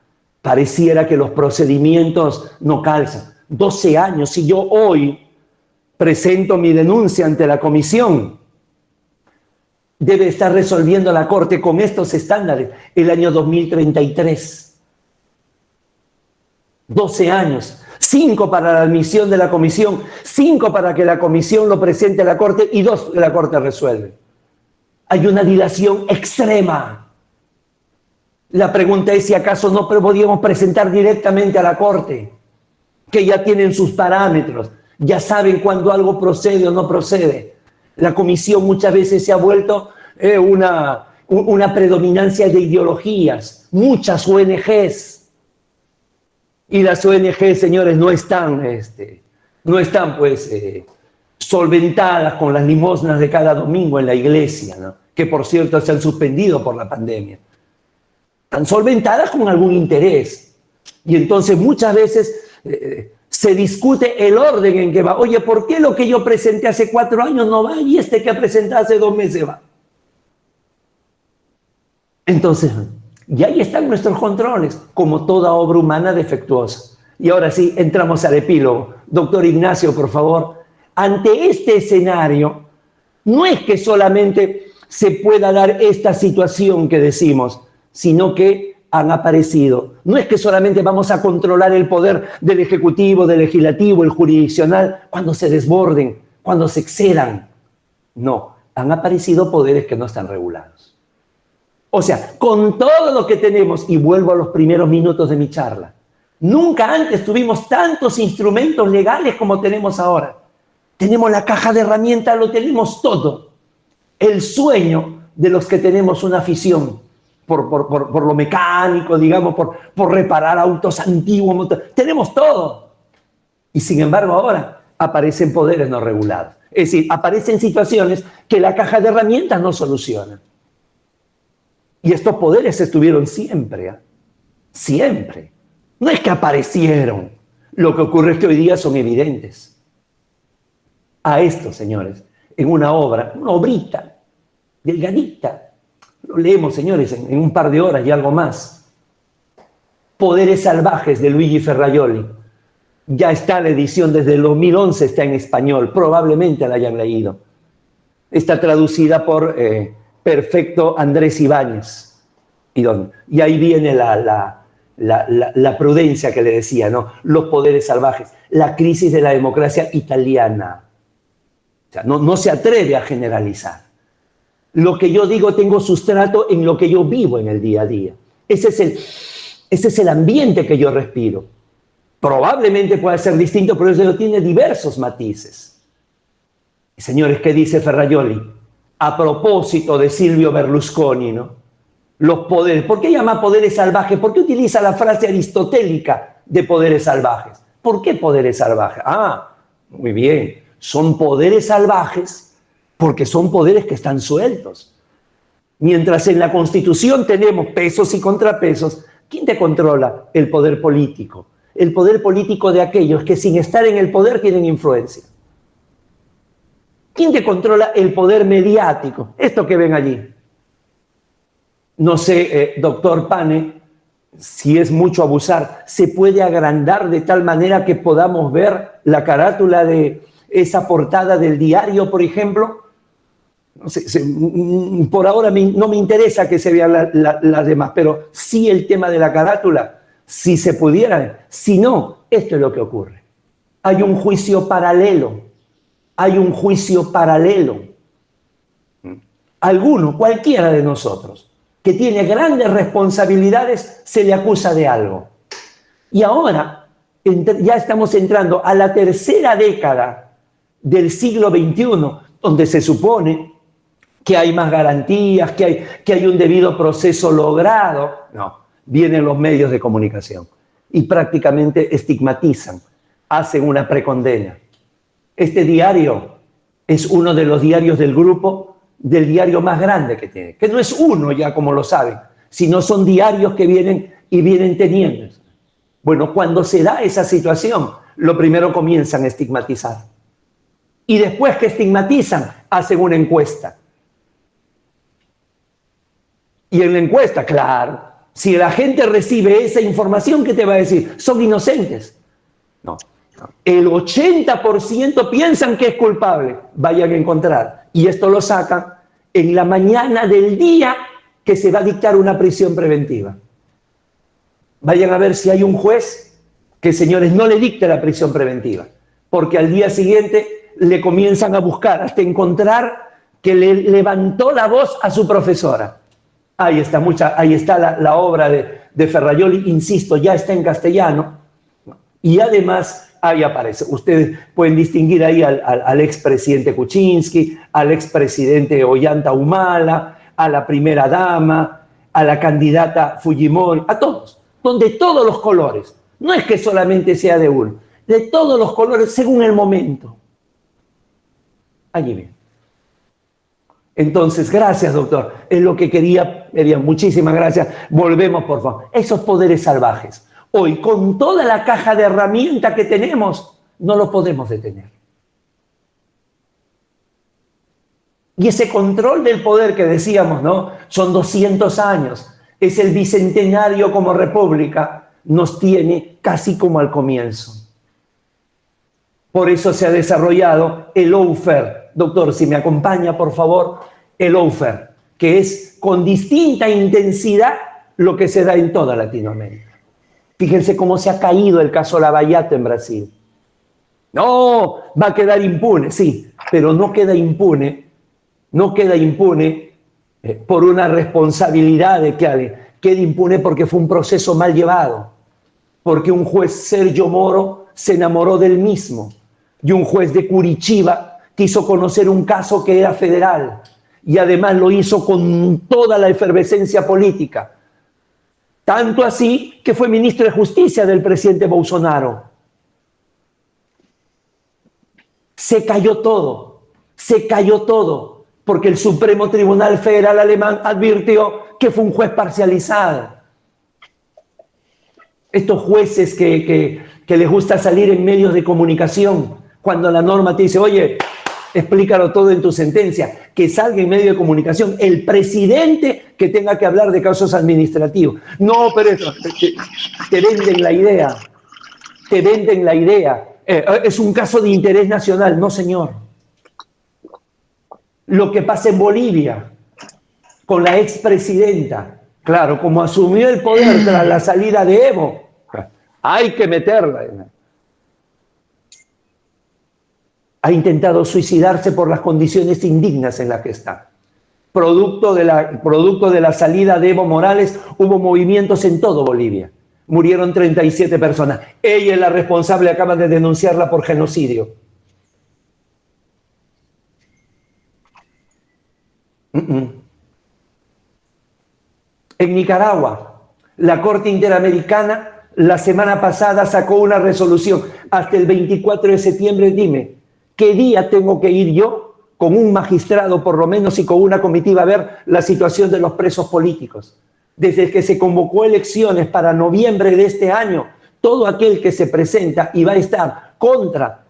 pareciera que los procedimientos no calzan. 12 años, si yo hoy presento mi denuncia ante la comisión, debe estar resolviendo la Corte con estos estándares el año 2033. 12 años, 5 para la admisión de la comisión, 5 para que la comisión lo presente a la Corte y 2 que la Corte resuelve. Hay una dilación extrema. La pregunta es si acaso no podríamos presentar directamente a la Corte, que ya tienen sus parámetros, ya saben cuándo algo procede o no procede. La comisión muchas veces se ha vuelto una predominancia de ideologías, muchas ONGs. Y las ONGs, señores, no están solventadas con las limosnas de cada domingo en la iglesia, ¿no? Que por cierto se han suspendido por la pandemia. Están solventadas con algún interés. Y entonces muchas veces se discute el orden en que va. Oye, ¿por qué lo que yo presenté hace 4 años no va y este que presenté hace 2 meses va? Entonces, y ahí están nuestros controles, como toda obra humana defectuosa. Y ahora sí, entramos al epílogo. Doctor Ignacio, por favor, ante este escenario, no es que solamente se pueda dar esta situación que decimos, sino que han aparecido. No es que solamente vamos a controlar el poder del Ejecutivo, del Legislativo, el jurisdiccional, cuando se desborden, cuando se excedan. No, han aparecido poderes que no están regulados. O sea, con todo lo que tenemos, y vuelvo a los primeros minutos de mi charla, nunca antes tuvimos tantos instrumentos legales como tenemos ahora. Tenemos la caja de herramientas, lo tenemos todo. El sueño de los que tenemos una afición por lo mecánico, digamos, por reparar autos antiguos. Tenemos todo. Y sin embargo ahora aparecen poderes no regulados. Es decir, aparecen situaciones que la caja de herramientas no soluciona. Y estos poderes estuvieron siempre, ¿eh? Siempre. No es que aparecieron. Lo que ocurre es que hoy día son evidentes. A esto, señores, en una obra, una obrita, delgadita, lo leemos, señores, en un par de horas y algo más. Poderes salvajes de Luigi Ferrajoli. Ya está la edición desde el 2011, está en español, probablemente la hayan leído. Está traducida por Perfecto Andrés Ibáñez. Y ahí viene la prudencia que le decía, ¿no? Los poderes salvajes, la crisis de la democracia italiana. O sea, no se atreve a generalizar. Lo que yo digo tengo sustrato en lo que yo vivo en el día a día. Ese es el ambiente que yo respiro. Probablemente pueda ser distinto, pero eso tiene diversos matices. Señores, ¿qué dice Ferrajoli? A propósito de Silvio Berlusconi, ¿no? Los poderes. ¿Por qué llama poderes salvajes? ¿Por qué utiliza la frase aristotélica de poderes salvajes? ¿Por qué poderes salvajes? Ah, muy bien. Son poderes salvajes porque son poderes que están sueltos. Mientras en la Constitución tenemos pesos y contrapesos, ¿quién te controla? El poder político. El poder político de aquellos que sin estar en el poder tienen influencia. ¿Quién te controla el poder mediático? Esto que ven allí. No sé, doctor Pane, si es mucho abusar, ¿se puede agrandar de tal manera que podamos ver la carátula de esa portada del diario, por ejemplo? No sé, por ahora no me interesa que se vean las demás, pero sí el tema de la carátula, si se pudiera. Si no, esto es lo que ocurre. Hay un juicio paralelo. Hay un juicio paralelo. Alguno, cualquiera de nosotros, que tiene grandes responsabilidades, se le acusa de algo. Y ahora ya estamos entrando a la tercera década del siglo XXI, donde se supone que hay más garantías, que hay un debido proceso logrado. No, vienen los medios de comunicación y prácticamente estigmatizan, hacen una precondena. Este diario es uno de los diarios del grupo, del diario más grande que tiene, que no es uno ya como lo saben, sino son diarios que vienen teniendo. Bueno, cuando se da esa situación, lo primero comienzan a estigmatizar. Y después que estigmatizan, hacen una encuesta. Y en la encuesta, claro, si la gente recibe esa información, ¿qué te va a decir? Son inocentes. No. El 80% piensan que es culpable. Vayan a encontrar. Y esto lo sacan en la mañana del día que se va a dictar una prisión preventiva. Vayan a ver si hay un juez que, señores, no le dicte la prisión preventiva. Porque al día siguiente le comienzan a buscar hasta encontrar que le levantó la voz a su profesora. Ahí está la obra de Ferrajoli, insisto, ya está en castellano. Y además, ahí aparece. Ustedes pueden distinguir ahí al expresidente Kuczynski, al expresidente Ollanta Humala, a la primera dama, a la candidata Fujimori, a todos, de todos los colores. No es que solamente sea de uno, de todos los colores según el momento. Allí bien. Entonces, gracias, doctor. Es lo que quería. Muchísimas gracias. Volvemos, por favor. Esos poderes salvajes. Hoy, con toda la caja de herramientas que tenemos, no lo podemos detener. Y ese control del poder que decíamos, ¿no? Son 200 años. Es el bicentenario como república. Nos tiene casi como al comienzo. Por eso se ha desarrollado el lawfare. Doctor, si me acompaña, por favor, el lawfare, que es con distinta intensidad lo que se da en toda Latinoamérica. Fíjense cómo se ha caído el caso Lavallato en Brasil. No, va a quedar impune, sí, pero no queda impune por una responsabilidad de que alguien queda impune porque fue un proceso mal llevado, porque un juez Sergio Moro se enamoró del mismo y un juez de Curitiba quiso conocer un caso que era federal y además lo hizo con toda la efervescencia política. Tanto así que fue ministro de Justicia del presidente Bolsonaro. Se cayó todo, porque el Supremo Tribunal Federal alemán advirtió que fue un juez parcializado. Estos jueces que les gusta salir en medios de comunicación, cuando la norma te dice, oye, explícalo todo en tu sentencia, que salga en medio de comunicación el presidente que tenga que hablar de casos administrativos. No, pero eso, te venden la idea. Es un caso de interés nacional. No, señor. Lo que pasa en Bolivia con la expresidenta, claro, como asumió el poder tras la salida de Evo, hay que meterla. Ha intentado suicidarse por las condiciones indignas en las que está. Producto de la salida de Evo Morales, hubo movimientos en todo Bolivia. Murieron 37 personas. Ella es la responsable, acaban de denunciarla por genocidio. En Nicaragua, la Corte Interamericana la semana pasada sacó una resolución hasta el 24 de septiembre. Dime, ¿qué día tengo que ir yo con un magistrado por lo menos y con una comitiva a ver la situación de los presos políticos. Desde que se convocó elecciones para noviembre de este año, todo aquel que se presenta y va a estar contra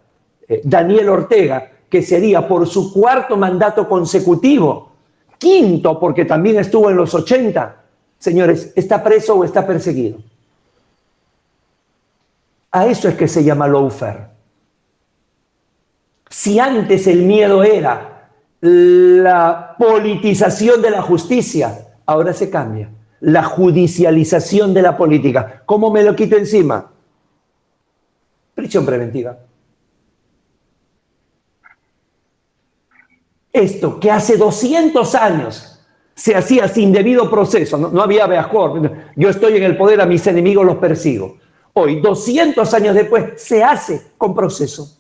Daniel Ortega, que sería por su 4º mandato consecutivo, 5º porque también estuvo en los 80, señores, ¿está preso o está perseguido? A eso es que se llama lawfare. Si antes el miedo era la politización de la justicia, ahora se cambia. La judicialización de la política. ¿Cómo me lo quito encima? Prisión preventiva. Esto que hace 200 años se hacía sin debido proceso, no había habeas corpus, yo estoy en el poder, a mis enemigos los persigo. Hoy, 200 años después, se hace con proceso,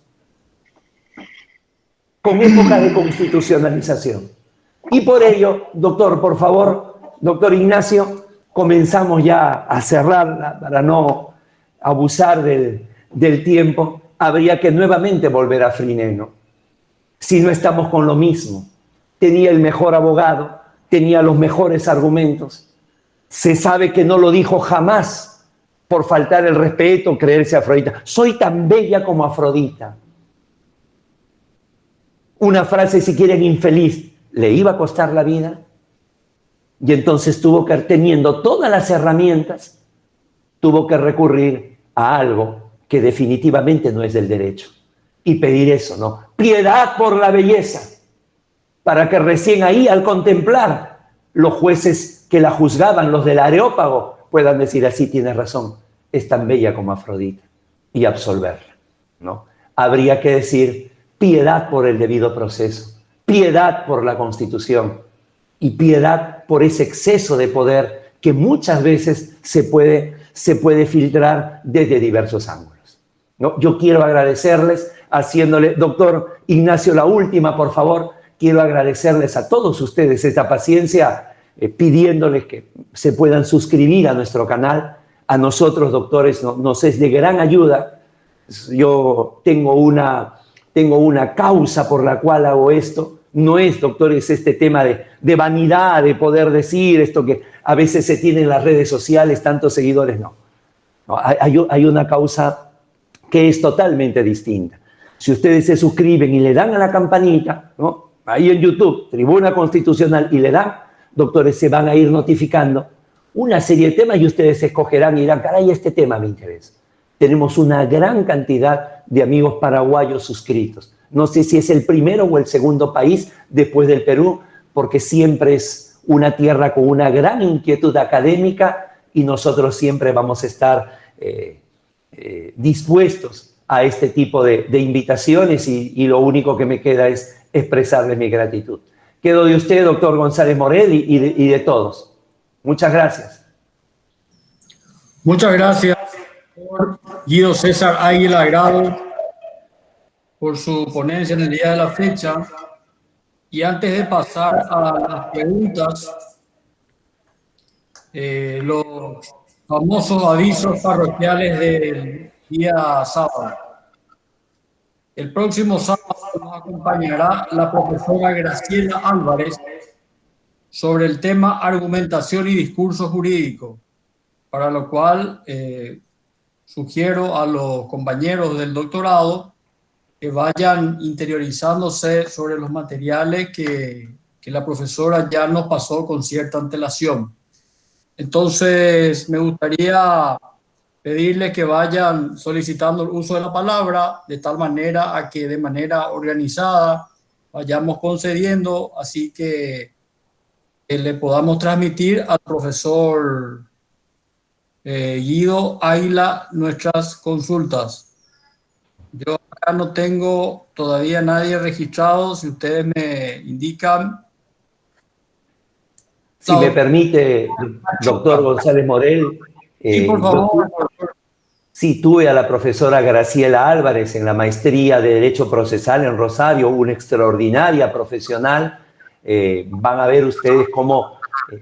con época de constitucionalización. Y por ello, doctor, por favor, doctor Ignacio, comenzamos ya a cerrar para no abusar del tiempo. Habría que nuevamente volver a Frineno. Si no estamos con lo mismo, tenía el mejor abogado, tenía los mejores argumentos. Se sabe que no lo dijo jamás por faltar el respeto, creerse Afrodita. Soy tan bella como Afrodita. Una frase, si quieren, infeliz, le iba a costar la vida. Y entonces tuvo que, teniendo todas las herramientas, tuvo que recurrir a algo que definitivamente no es del derecho. Y pedir eso, ¿no? Piedad por la belleza, para que recién ahí, al contemplar, los jueces que la juzgaban, los del Areópago, puedan decir, así tiene razón, es tan bella como Afrodita, y absolverla, ¿no? Habría que decir, piedad por el debido proceso, piedad por la Constitución y piedad por ese exceso de poder que muchas veces se puede filtrar desde diversos ángulos, ¿no? Yo quiero agradecerles, haciéndole, doctor Ignacio, la última, por favor, quiero agradecerles a todos ustedes esta paciencia, pidiéndoles que se puedan suscribir a nuestro canal. A nosotros, doctores, nos es de gran ayuda. Yo tengo una causa por la cual hago esto. No es, doctores, este tema de vanidad, de poder decir esto que a veces se tiene en las redes sociales, tantos seguidores, no. Hay una causa que es totalmente distinta. Si ustedes se suscriben y le dan a la campanita, ¿no? Ahí en YouTube, Tribuna Constitucional, y le dan, doctores, se van a ir notificando una serie de temas y ustedes escogerán y dirán, caray, este tema me interesa. Tenemos una gran cantidad de amigos paraguayos suscritos. No sé si es el primero o el segundo país después del Perú, porque siempre es una tierra con una gran inquietud académica y nosotros siempre vamos a estar dispuestos a este tipo de invitaciones y lo único que me queda es expresarle mi gratitud. Quedo de usted, doctor González Morel, y de todos. Muchas gracias. Muchas gracias, doctor Guido César Águila Grado, por su ponencia en el día de la fecha. Y antes de pasar a las preguntas, los famosos avisos parroquiales del día sábado. El próximo sábado nos acompañará la profesora Graciela Álvarez sobre el tema argumentación y discurso jurídico, para lo cual sugiero a los compañeros del doctorado que vayan interiorizándose sobre los materiales que la profesora ya nos pasó con cierta antelación. Entonces, me gustaría pedirles que vayan solicitando el uso de la palabra de tal manera a que de manera organizada vayamos concediendo, así que le podamos transmitir al profesor Guido Águila nuestras consultas. Yo acá no tengo todavía nadie registrado, si ustedes me indican. Si me permite, doctor González Morel. Sí, por favor. Sí, tuve a la profesora Graciela Álvarez en la maestría de Derecho Procesal en Rosario, una extraordinaria profesional. Van a ver ustedes cómo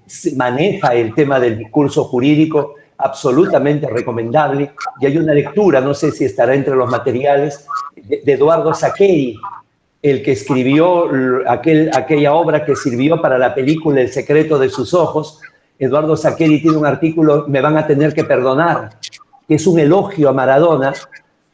se maneja el tema del discurso jurídico, absolutamente recomendable. Y hay una lectura, no sé si estará entre los materiales, de Eduardo Saqueri, el que escribió aquella obra que sirvió para la película El secreto de sus ojos. Eduardo Saccheri tiene un artículo, Me van a tener que perdonar, que es un elogio a Maradona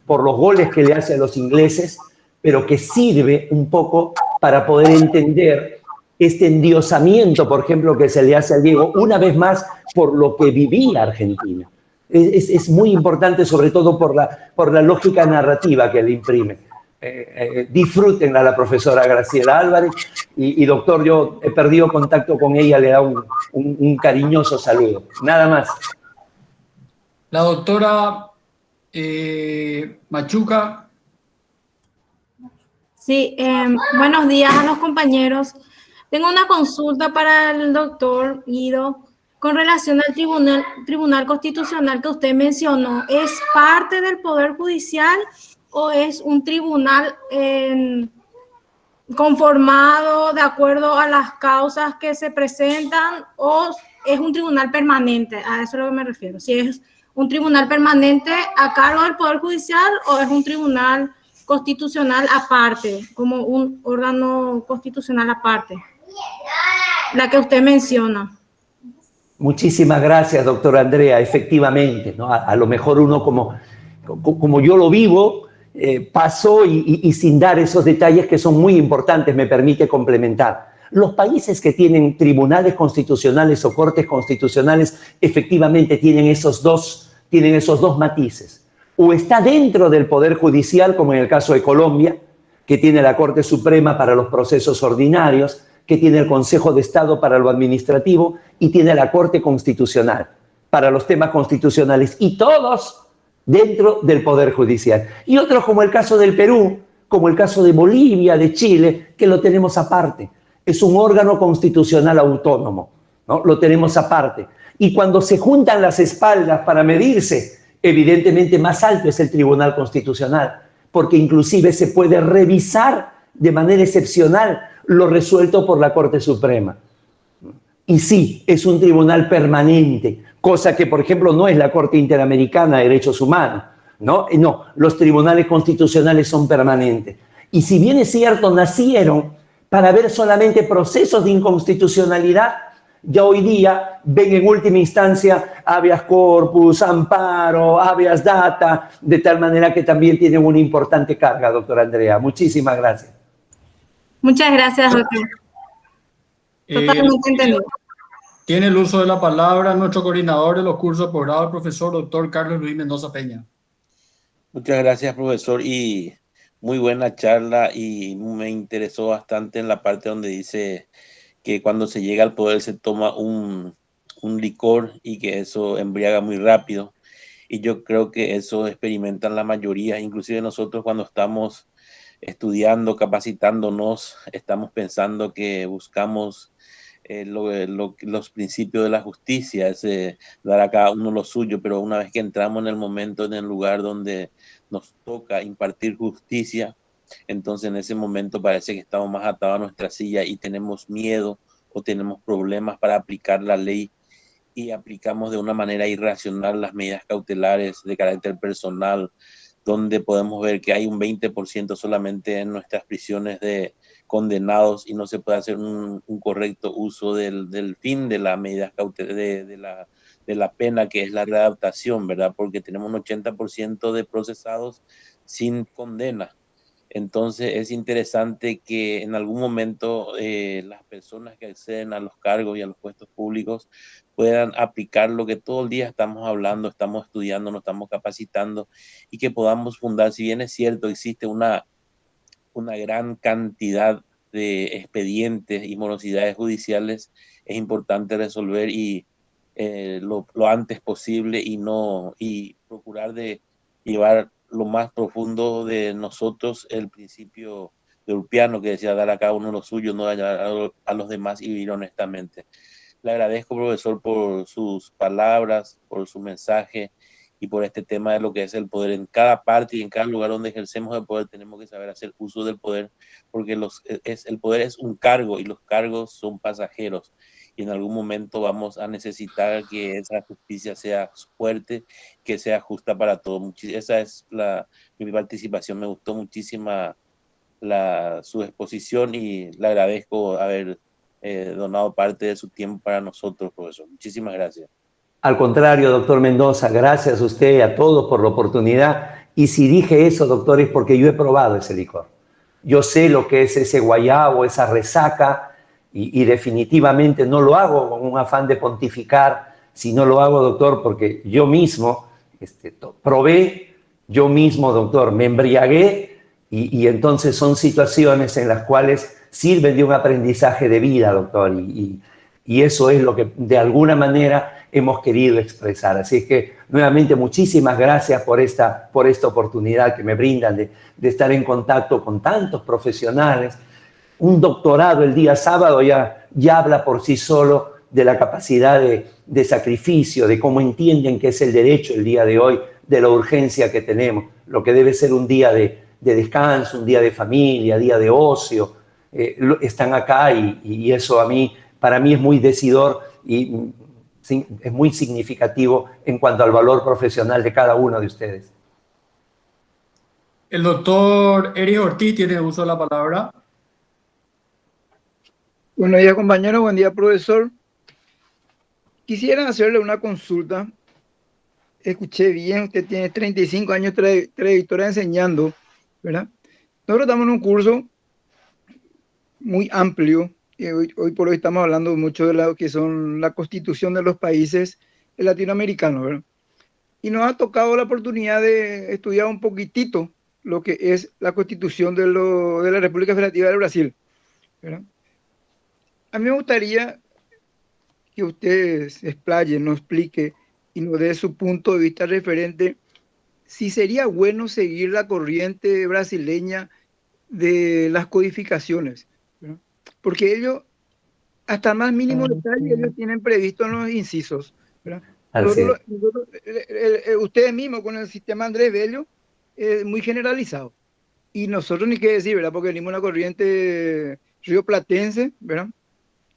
por los goles que le hace a los ingleses, pero que sirve un poco para poder entender este endiosamiento, por ejemplo, que se le hace a Diego, una vez más, por lo que vivía Argentina. Es muy importante, sobre todo por la lógica narrativa que le imprime. Disfruten a la profesora Graciela Álvarez y doctor, yo he perdido contacto con ella, le da un cariñoso saludo. Nada más. La doctora Machuca. Sí, buenos días a los compañeros. Tengo una consulta para el doctor Guido con relación al Tribunal Constitucional que usted mencionó. ¿Es parte del Poder Judicial o es un tribunal conformado de acuerdo a las causas que se presentan o es un tribunal permanente? A eso es a lo que me refiero. Si es un tribunal permanente a cargo del Poder Judicial o es un tribunal constitucional aparte, como un órgano constitucional aparte, la que usted menciona. Muchísimas gracias, doctora Andrea. Efectivamente, ¿no? A lo mejor uno como yo lo vivo, paso y sin dar esos detalles que son muy importantes, me permite complementar. Los países que tienen tribunales constitucionales o cortes constitucionales efectivamente tienen esos dos matices. O está dentro del Poder Judicial, como en el caso de Colombia, que tiene la Corte Suprema para los procesos ordinarios, que tiene el Consejo de Estado para lo administrativo y tiene la Corte Constitucional para los temas constitucionales, y todos dentro del Poder Judicial. Y otros, como el caso del Perú, como el caso de Bolivia, de Chile, que lo tenemos aparte. Es un órgano constitucional autónomo, ¿no? Lo tenemos aparte. Y cuando se juntan las espaldas para medirse, evidentemente más alto es el Tribunal Constitucional, porque inclusive se puede revisar de manera excepcional lo resuelto por la Corte Suprema. Y sí, es un tribunal permanente, cosa que, por ejemplo, no es la Corte Interamericana de Derechos Humanos, ¿no? No, los tribunales constitucionales son permanentes. Y si bien es cierto, nacieron para ver solamente procesos de inconstitucionalidad, ya hoy día ven en última instancia habeas corpus, amparo, habeas data, de tal manera que también tienen una importante carga, doctora Andrea. Muchísimas gracias. Muchas gracias, doctor. Totalmente entendido. Tiene el uso de la palabra nuestro coordinador de los cursos de posgrado, el profesor doctor Carlos Luis Mendoza Peña. Muchas gracias, profesor, y muy buena charla, y me interesó bastante en la parte donde dice que cuando se llega al poder se toma un licor y que eso embriaga muy rápido. Y yo creo que eso experimentan la mayoría, inclusive nosotros cuando estamos estudiando, capacitándonos, estamos pensando que buscamos los principios de la justicia, es dar a cada uno lo suyo, pero una vez que entramos en el momento, en el lugar donde nos toca impartir justicia, entonces en ese momento parece que estamos más atados a nuestra silla y tenemos miedo o tenemos problemas para aplicar la ley, y aplicamos de una manera irracional las medidas cautelares de carácter personal, donde podemos ver que hay un 20% solamente en nuestras prisiones de condenados y no se puede hacer un correcto uso del fin de las medidas cautelares, de la pena, que es la readaptación, ¿verdad? Porque tenemos un 80% de procesados sin condena. Entonces es interesante que en algún momento las personas que acceden a los cargos y a los puestos públicos puedan aplicar lo que todo el día estamos hablando, estamos estudiando, nos estamos capacitando, y que podamos fundar. Si bien es cierto, existe una gran cantidad de expedientes y morosidades judiciales, es importante resolver y lo antes posible, y procurar de llevar lo más profundo de nosotros el principio de Ulpiano, que decía dar a cada uno lo suyo, no dañar a los demás y vivir honestamente. Le agradezco, profesor, por sus palabras, por su mensaje y por este tema de lo que es el poder. En cada parte y en cada lugar donde ejercemos el poder tenemos que saber hacer uso del poder, porque el poder es un cargo y los cargos son pasajeros, y en algún momento vamos a necesitar que esa justicia sea fuerte, que sea justa para todos. Esa es mi participación. Me gustó muchísima su exposición y le agradezco haber donado parte de su tiempo para nosotros, profesor. Muchísimas gracias. Al contrario, doctor Mendoza, gracias a usted y a todos por la oportunidad. Y si dije eso, doctor, es porque yo he probado ese licor. Yo sé lo que es ese guayabo, esa resaca, y definitivamente no lo hago con un afán de pontificar, sino lo hago, doctor, porque yo mismo probé, yo mismo, doctor, me embriagué, y entonces son situaciones en las cuales sirven de un aprendizaje de vida, doctor, y eso es lo que de alguna manera hemos querido expresar. Así que nuevamente muchísimas gracias por esta oportunidad que me brindan de estar en contacto con tantos profesionales. Un doctorado el día sábado ya habla por sí solo de la capacidad de sacrificio, de cómo entienden que es el derecho el día de hoy, de la urgencia que tenemos, lo que debe ser un día de descanso, un día de familia, día de ocio. Están acá y eso para mí es muy decidor y es muy significativo en cuanto al valor profesional de cada uno de ustedes. El doctor Eric Ortiz tiene uso de la palabra. Buenos días, compañero. Buen día, profesor. Quisiera hacerle una consulta. Escuché bien, usted tiene 35 años de trayectoria enseñando, ¿verdad? Nosotros estamos en un curso muy amplio. Hoy por hoy estamos hablando mucho de lo que son la constitución de los países latinoamericanos, ¿verdad? Y nos ha tocado la oportunidad de estudiar un poquitito lo que es la constitución de la República Federativa del Brasil, ¿verdad? A mí me gustaría que usted se explaye, nos explique y nos dé su punto de vista referente si sería bueno seguir la corriente brasileña de las codificaciones, ¿verdad? Porque ellos, hasta el más mínimo detalle, ellos tienen previsto en los incisos, ¿verdad? Ustedes mismos con el sistema Andrés Bello es muy generalizado. Y nosotros ni qué decir, ¿verdad? Porque venimos de una corriente rioplatense, ¿verdad?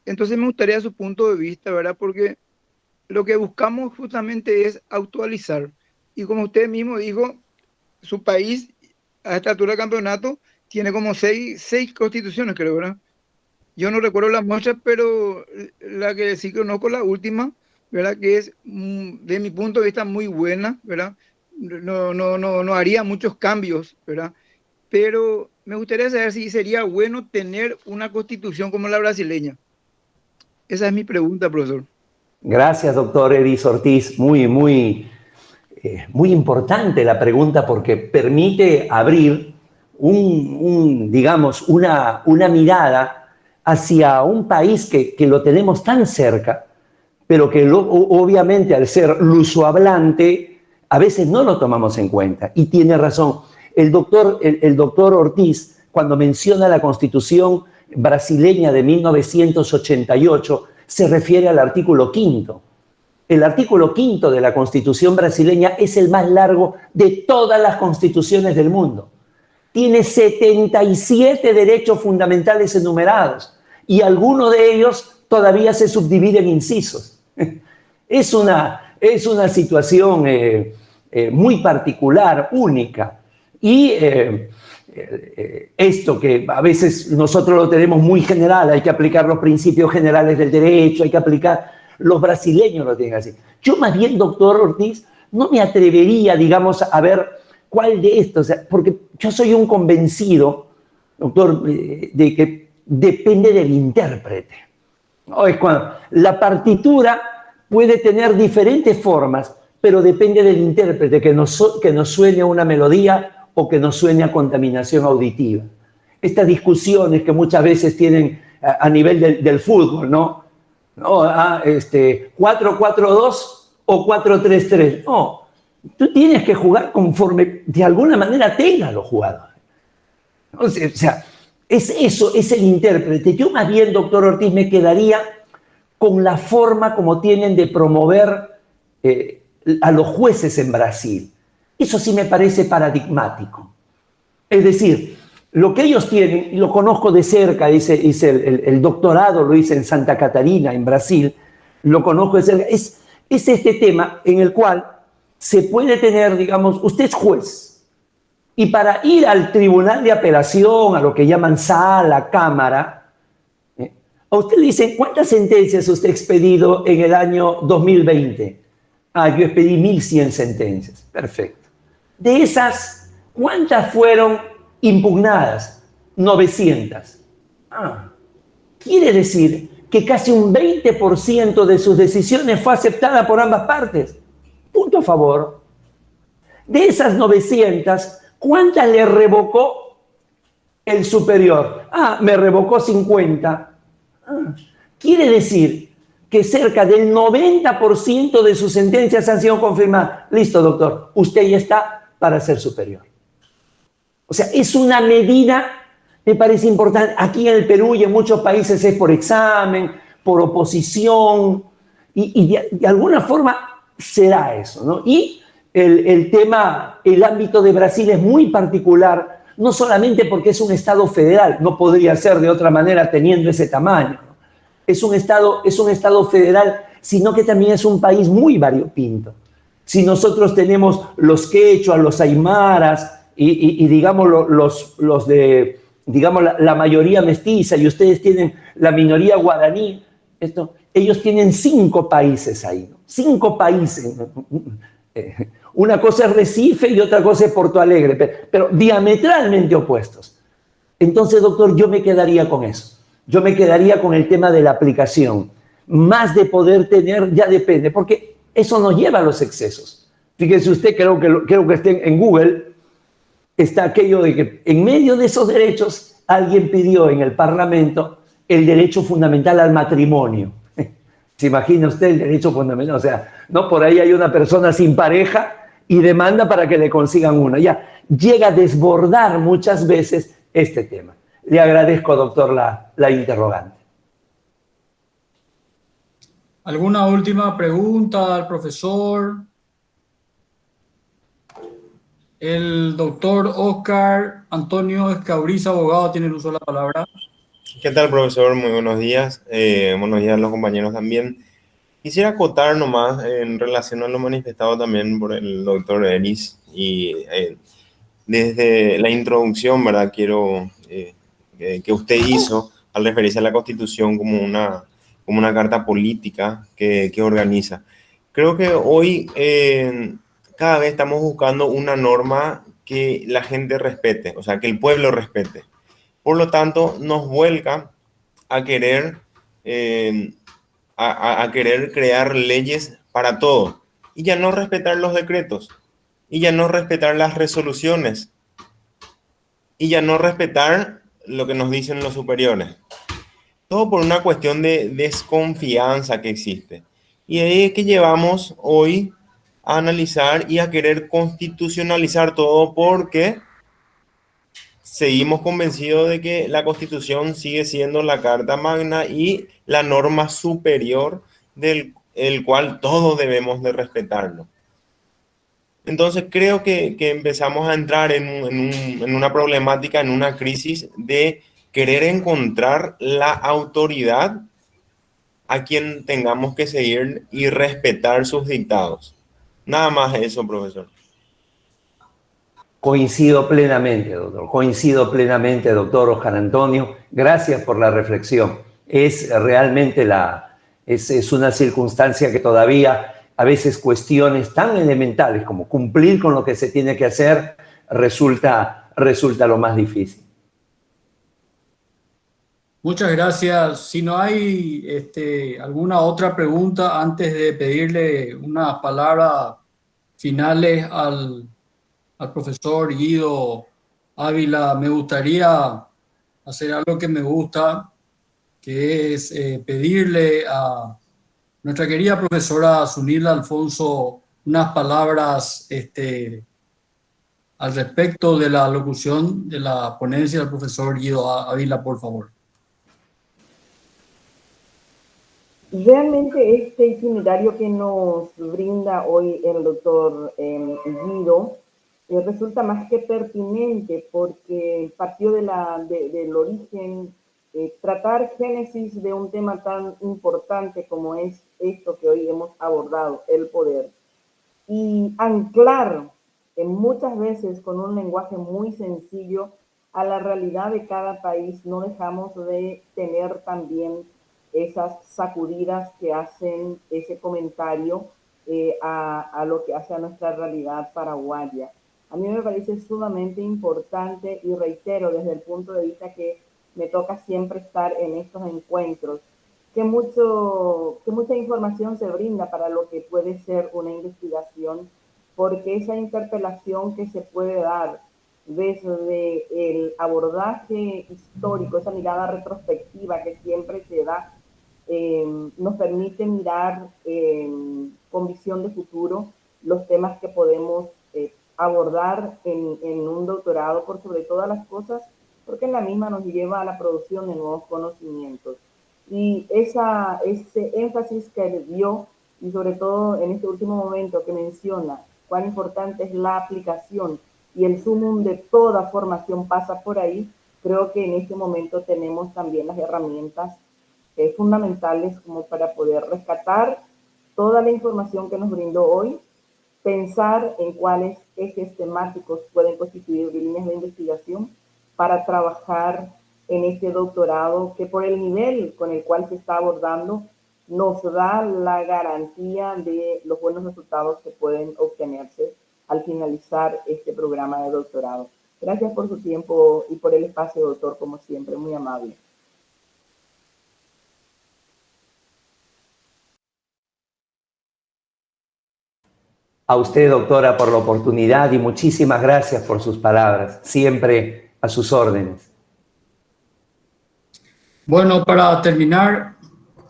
Entonces me gustaría su punto de vista, ¿verdad? Porque lo que buscamos justamente es actualizar. Y como usted mismo dijo, su país, a esta altura del campeonato, tiene como seis constituciones, creo, ¿verdad? Yo no recuerdo las muestras, pero la que sí conozco, la última, ¿verdad? Que es, de mi punto de vista, muy buena, ¿verdad? No haría muchos cambios, ¿verdad? Pero me gustaría saber si sería bueno tener una constitución como la brasileña. Esa es mi pregunta, profesor. Gracias, doctor Eris Ortiz. Muy importante la pregunta porque permite abrir digamos, una mirada hacia un país que lo tenemos tan cerca, pero que obviamente al ser lusohablante a veces no lo tomamos en cuenta. Y tiene razón. El doctor Ortiz, cuando menciona la Constitución brasileña de 1988, se refiere al artículo 5. El artículo 5 de la Constitución brasileña es el más largo de todas las constituciones del mundo. Tiene 77 derechos fundamentales enumerados y algunos de ellos todavía se subdividen en incisos. Es una situación muy particular, única. Y esto que a veces nosotros lo tenemos muy general, hay que aplicar los principios generales del derecho, hay que aplicar, los brasileños lo tienen así. Yo más bien, doctor Ortiz, no me atrevería, digamos, a ver cuál de estos, porque yo soy un convencido, doctor, de que depende del intérprete. ¿No? Es cuando la partitura puede tener diferentes formas, pero depende del intérprete, que nos suene a una melodía o que nos suene a contaminación auditiva. Estas discusiones que muchas veces tienen a nivel del fútbol, ¿no? 4-4-2 o 4-3-3. No, tú tienes que jugar conforme de alguna manera tengan los jugadores. O sea, es eso, es el intérprete. Yo más bien, doctor Ortiz, me quedaría con la forma como tienen de promover a los jueces en Brasil. Eso sí me parece paradigmático. Es decir, lo que ellos tienen, y lo conozco de cerca, hice el doctorado, lo hice en Santa Catarina, en Brasil, lo conozco de cerca, es este tema en el cual se puede tener, digamos, usted es juez, Y para ir al tribunal de apelación, a lo que llaman sala, cámara, a usted le dicen, ¿cuántas sentencias usted ha expedido en el año 2020? Ah, yo expedí 1.100 sentencias. Perfecto. De esas, ¿cuántas fueron impugnadas? 900. Ah, quiere decir que casi un 20% de sus decisiones fue aceptada por ambas partes. Punto a favor. De esas 900, ¿cuántas le revocó el superior? Ah, me revocó 50. Ah, quiere decir que cerca del 90% de sus sentencias han sido confirmadas. Listo, doctor, usted ya está para ser superior. O sea, es una medida, me parece importante. Aquí en el Perú y en muchos países es por examen, por oposición, y de alguna forma se da eso, ¿no? Y el tema, el ámbito de Brasil es muy particular, no solamente porque es un estado federal, no podría ser de otra manera teniendo ese tamaño, ¿no? Es un estado federal, sino que también es un país muy variopinto. Si nosotros tenemos los quechuas, los aymaras, y digamos los de, digamos, la mayoría mestiza, y ustedes tienen la minoría guaraní, ellos tienen 5 países ahí, ¿no? 5 países. Una cosa es Recife y otra cosa es Porto Alegre, pero diametralmente opuestos. Entonces, doctor, yo me quedaría con eso. Yo me quedaría con el tema de la aplicación. Más de poder tener, ya depende, porque eso nos lleva a los excesos. Fíjese usted, creo que esté en Google, está aquello de que en medio de esos derechos alguien pidió en el Parlamento el derecho fundamental al matrimonio. ¿Se imagina usted el derecho fundamental? O sea, ¿no? Por ahí hay una persona sin pareja y demanda para que le consigan una. Ya llega a desbordar muchas veces este tema. Le agradezco, doctor, la interrogante. ¿Alguna última pregunta al profesor? El doctor Oscar Antonio Escauriza, abogado, tiene el uso de la palabra. ¿Qué tal, profesor? Muy buenos días. Buenos días a los compañeros también. Quisiera acotar nomás en relación a lo manifestado también por el doctor Eris y desde la introducción, ¿verdad? Quiero que usted hizo al referirse a la Constitución como una carta política que organiza. Creo que hoy cada vez estamos buscando una norma que la gente respete, o sea, que el pueblo respete. Por lo tanto, nos vuelca a querer, a querer crear leyes para todo y ya no respetar los decretos y ya no respetar las resoluciones y ya no respetar lo que nos dicen los superiores. Todo por una cuestión de desconfianza que existe. Y ahí es que llevamos hoy a analizar y a querer constitucionalizar todo porque seguimos convencidos de que la Constitución sigue siendo la Carta Magna y la norma superior del cual todos debemos de respetarlo. Entonces creo que empezamos a entrar en una problemática, en una crisis de querer encontrar la autoridad a quien tengamos que seguir y respetar sus dictados. Nada más eso, profesor. Coincido plenamente, doctor. Coincido plenamente, doctor Oscar Antonio. Gracias por la reflexión. Es realmente es una circunstancia que todavía a veces cuestiones tan elementales como cumplir con lo que se tiene que hacer resulta lo más difícil. Muchas gracias. Si no hay alguna otra pregunta, antes de pedirle unas palabras finales al profesor Guido Ávila, me gustaría hacer algo que me gusta, que es pedirle a nuestra querida profesora Zunilda Alfonso unas palabras al respecto de la locución de la ponencia del profesor Guido Ávila, por favor. Realmente este itinerario que nos brinda hoy el doctor Guido resulta más que pertinente porque partió del origen, tratar génesis de un tema tan importante como es esto que hoy hemos abordado, el poder, y anclar muchas veces con un lenguaje muy sencillo a la realidad de cada país, no dejamos de tener también esas sacudidas que hacen ese comentario a lo que hace a nuestra realidad paraguaya. A mí me parece sumamente importante y reitero desde el punto de vista que me toca siempre estar en estos encuentros, que mucha información se brinda para lo que puede ser una investigación, porque esa interpelación que se puede dar desde el abordaje histórico, esa mirada retrospectiva que siempre se da, nos permite mirar con visión de futuro los temas que podemos abordar en un doctorado por sobre todas las cosas, porque en la misma nos lleva a la producción de nuevos conocimientos. Y ese énfasis que dio, y sobre todo en este último momento que menciona cuán importante es la aplicación y el sumum de toda formación pasa por ahí, creo que en este momento tenemos también las herramientas fundamentales como para poder rescatar toda la información que nos brindó hoy, pensar en cuáles ejes temáticos pueden constituir líneas de investigación para trabajar en este doctorado que por el nivel con el cual se está abordando nos da la garantía de los buenos resultados que pueden obtenerse al finalizar este programa de doctorado. Gracias por su tiempo y por el espacio, doctor, como siempre, muy amable. A usted, doctora, por la oportunidad y muchísimas gracias por sus palabras. Siempre a sus órdenes. Bueno, para terminar,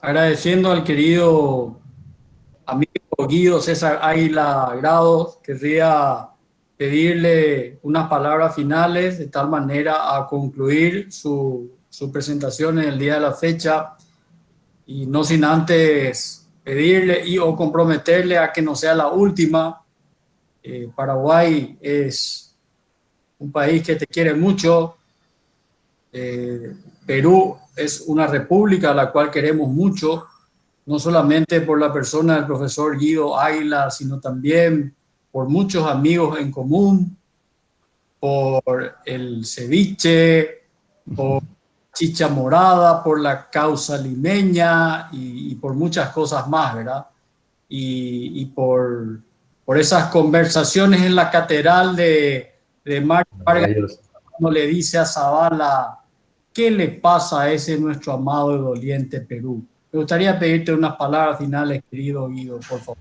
agradeciendo al querido amigo Guido César Águila Grados, querría pedirle unas palabras finales de tal manera a concluir su presentación en el día de la fecha, y no sin antes pedirle o comprometerle a que no sea la última. Paraguay es un país que te quiere mucho. Perú es una república a la cual queremos mucho, no solamente por la persona del profesor Guido Águila, sino también por muchos amigos en común, por el ceviche, por chicha morada, por la causa limeña y por muchas cosas más, ¿verdad? Y por esas conversaciones en la catedral de Mario Vargas, cuando le dice a Zavala, ¿qué le pasa a ese nuestro amado y doliente Perú? Me gustaría pedirte unas palabras finales, querido Guido, por favor.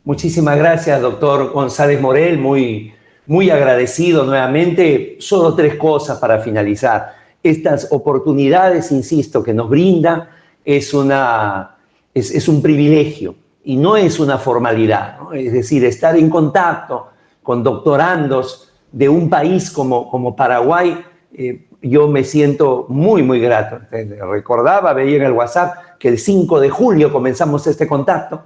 Muchísimas gracias, doctor González Morel, muy agradecido nuevamente. Solo 3 cosas para finalizar. Estas oportunidades, insisto, que nos brinda es un privilegio y no es una formalidad, ¿no? Es decir, estar en contacto con doctorandos de un país como Paraguay, yo me siento muy grato. Recordaba, veía en el WhatsApp que el 5 de julio comenzamos este contacto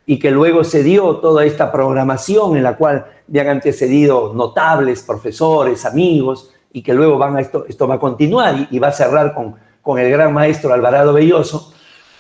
y que luego se dio toda esta programación en la cual me han antecedido notables profesores, amigos, y que luego esto va a continuar y va a cerrar con el gran maestro Alvarado Belloso.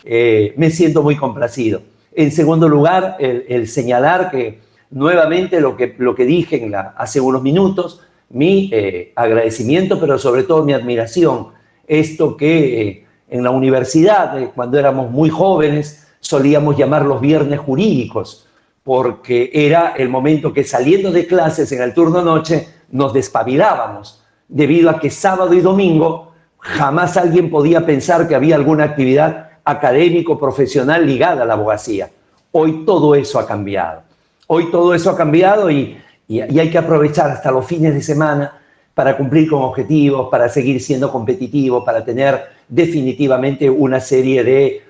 Me siento muy complacido. En segundo lugar, el señalar que nuevamente lo que dije hace unos minutos, mi agradecimiento, pero sobre todo mi admiración. Esto que en la universidad, cuando éramos muy jóvenes, solíamos llamar los viernes jurídicos, porque era el momento que saliendo de clases en el turno noche nos despabilábamos, debido a que sábado y domingo jamás alguien podía pensar que había alguna actividad académico-profesional ligada a la abogacía. Hoy todo eso ha cambiado. Hoy todo eso ha cambiado y hay que aprovechar hasta los fines de semana para cumplir con objetivos, para seguir siendo competitivo, para tener definitivamente una serie de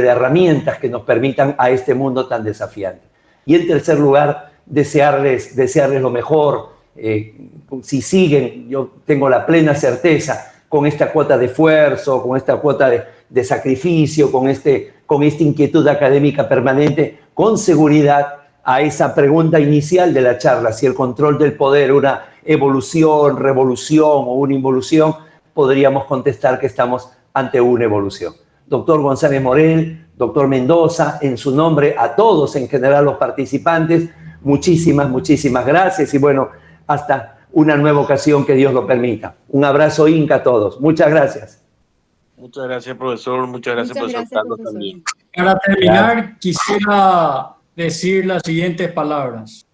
herramientas que nos permitan a este mundo tan desafiante. Y en tercer lugar, desearles lo mejor. Si siguen, yo tengo la plena certeza, con esta cuota de esfuerzo, con esta cuota de sacrificio, con esta inquietud académica permanente, con seguridad, a esa pregunta inicial de la charla, si el control del poder, una evolución, revolución o una involución, podríamos contestar que estamos ante una evolución. Doctor González Morel, doctor Mendoza, en su nombre a todos en general los participantes, Muchísimas, muchísimas gracias y bueno, hasta una nueva ocasión que Dios lo permita. Un abrazo Inca a todos. Muchas gracias. Muchas gracias, profesor. Muchas gracias, profesor Carlos, también. Para terminar, quisiera decir las siguientes palabras.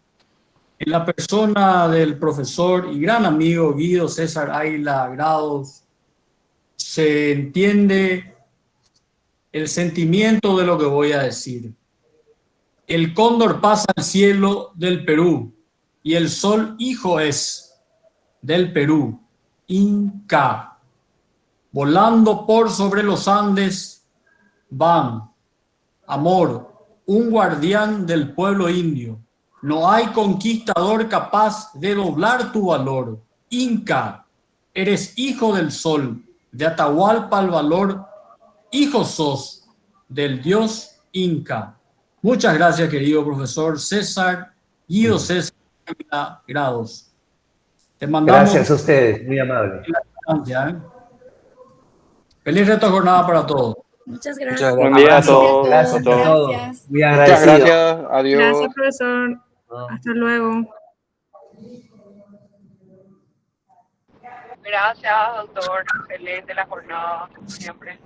En la persona del profesor y gran amigo Guido César Águila Grados, se entiende el sentimiento de lo que voy a decir. El cóndor pasa al cielo del Perú y el sol hijo es del Perú, Inca. Volando por sobre los Andes van, amor, un guardián del pueblo indio. No hay conquistador capaz de doblar tu valor. Inca, eres hijo del sol, de Atahualpa el valor, hijo sos del dios Inca. Muchas gracias, querido profesor César, Guido César Grados. Te mandamos. Gracias a ustedes, muy amable. Feliz resto de jornada para todos. Muchas gracias. Buen día a todos. Gracias a todos. Gracias. Muy Muchas agradecido. gracias. Adiós. Gracias, profesor. Hasta luego. Gracias, doctor. Excelente la jornada, como siempre.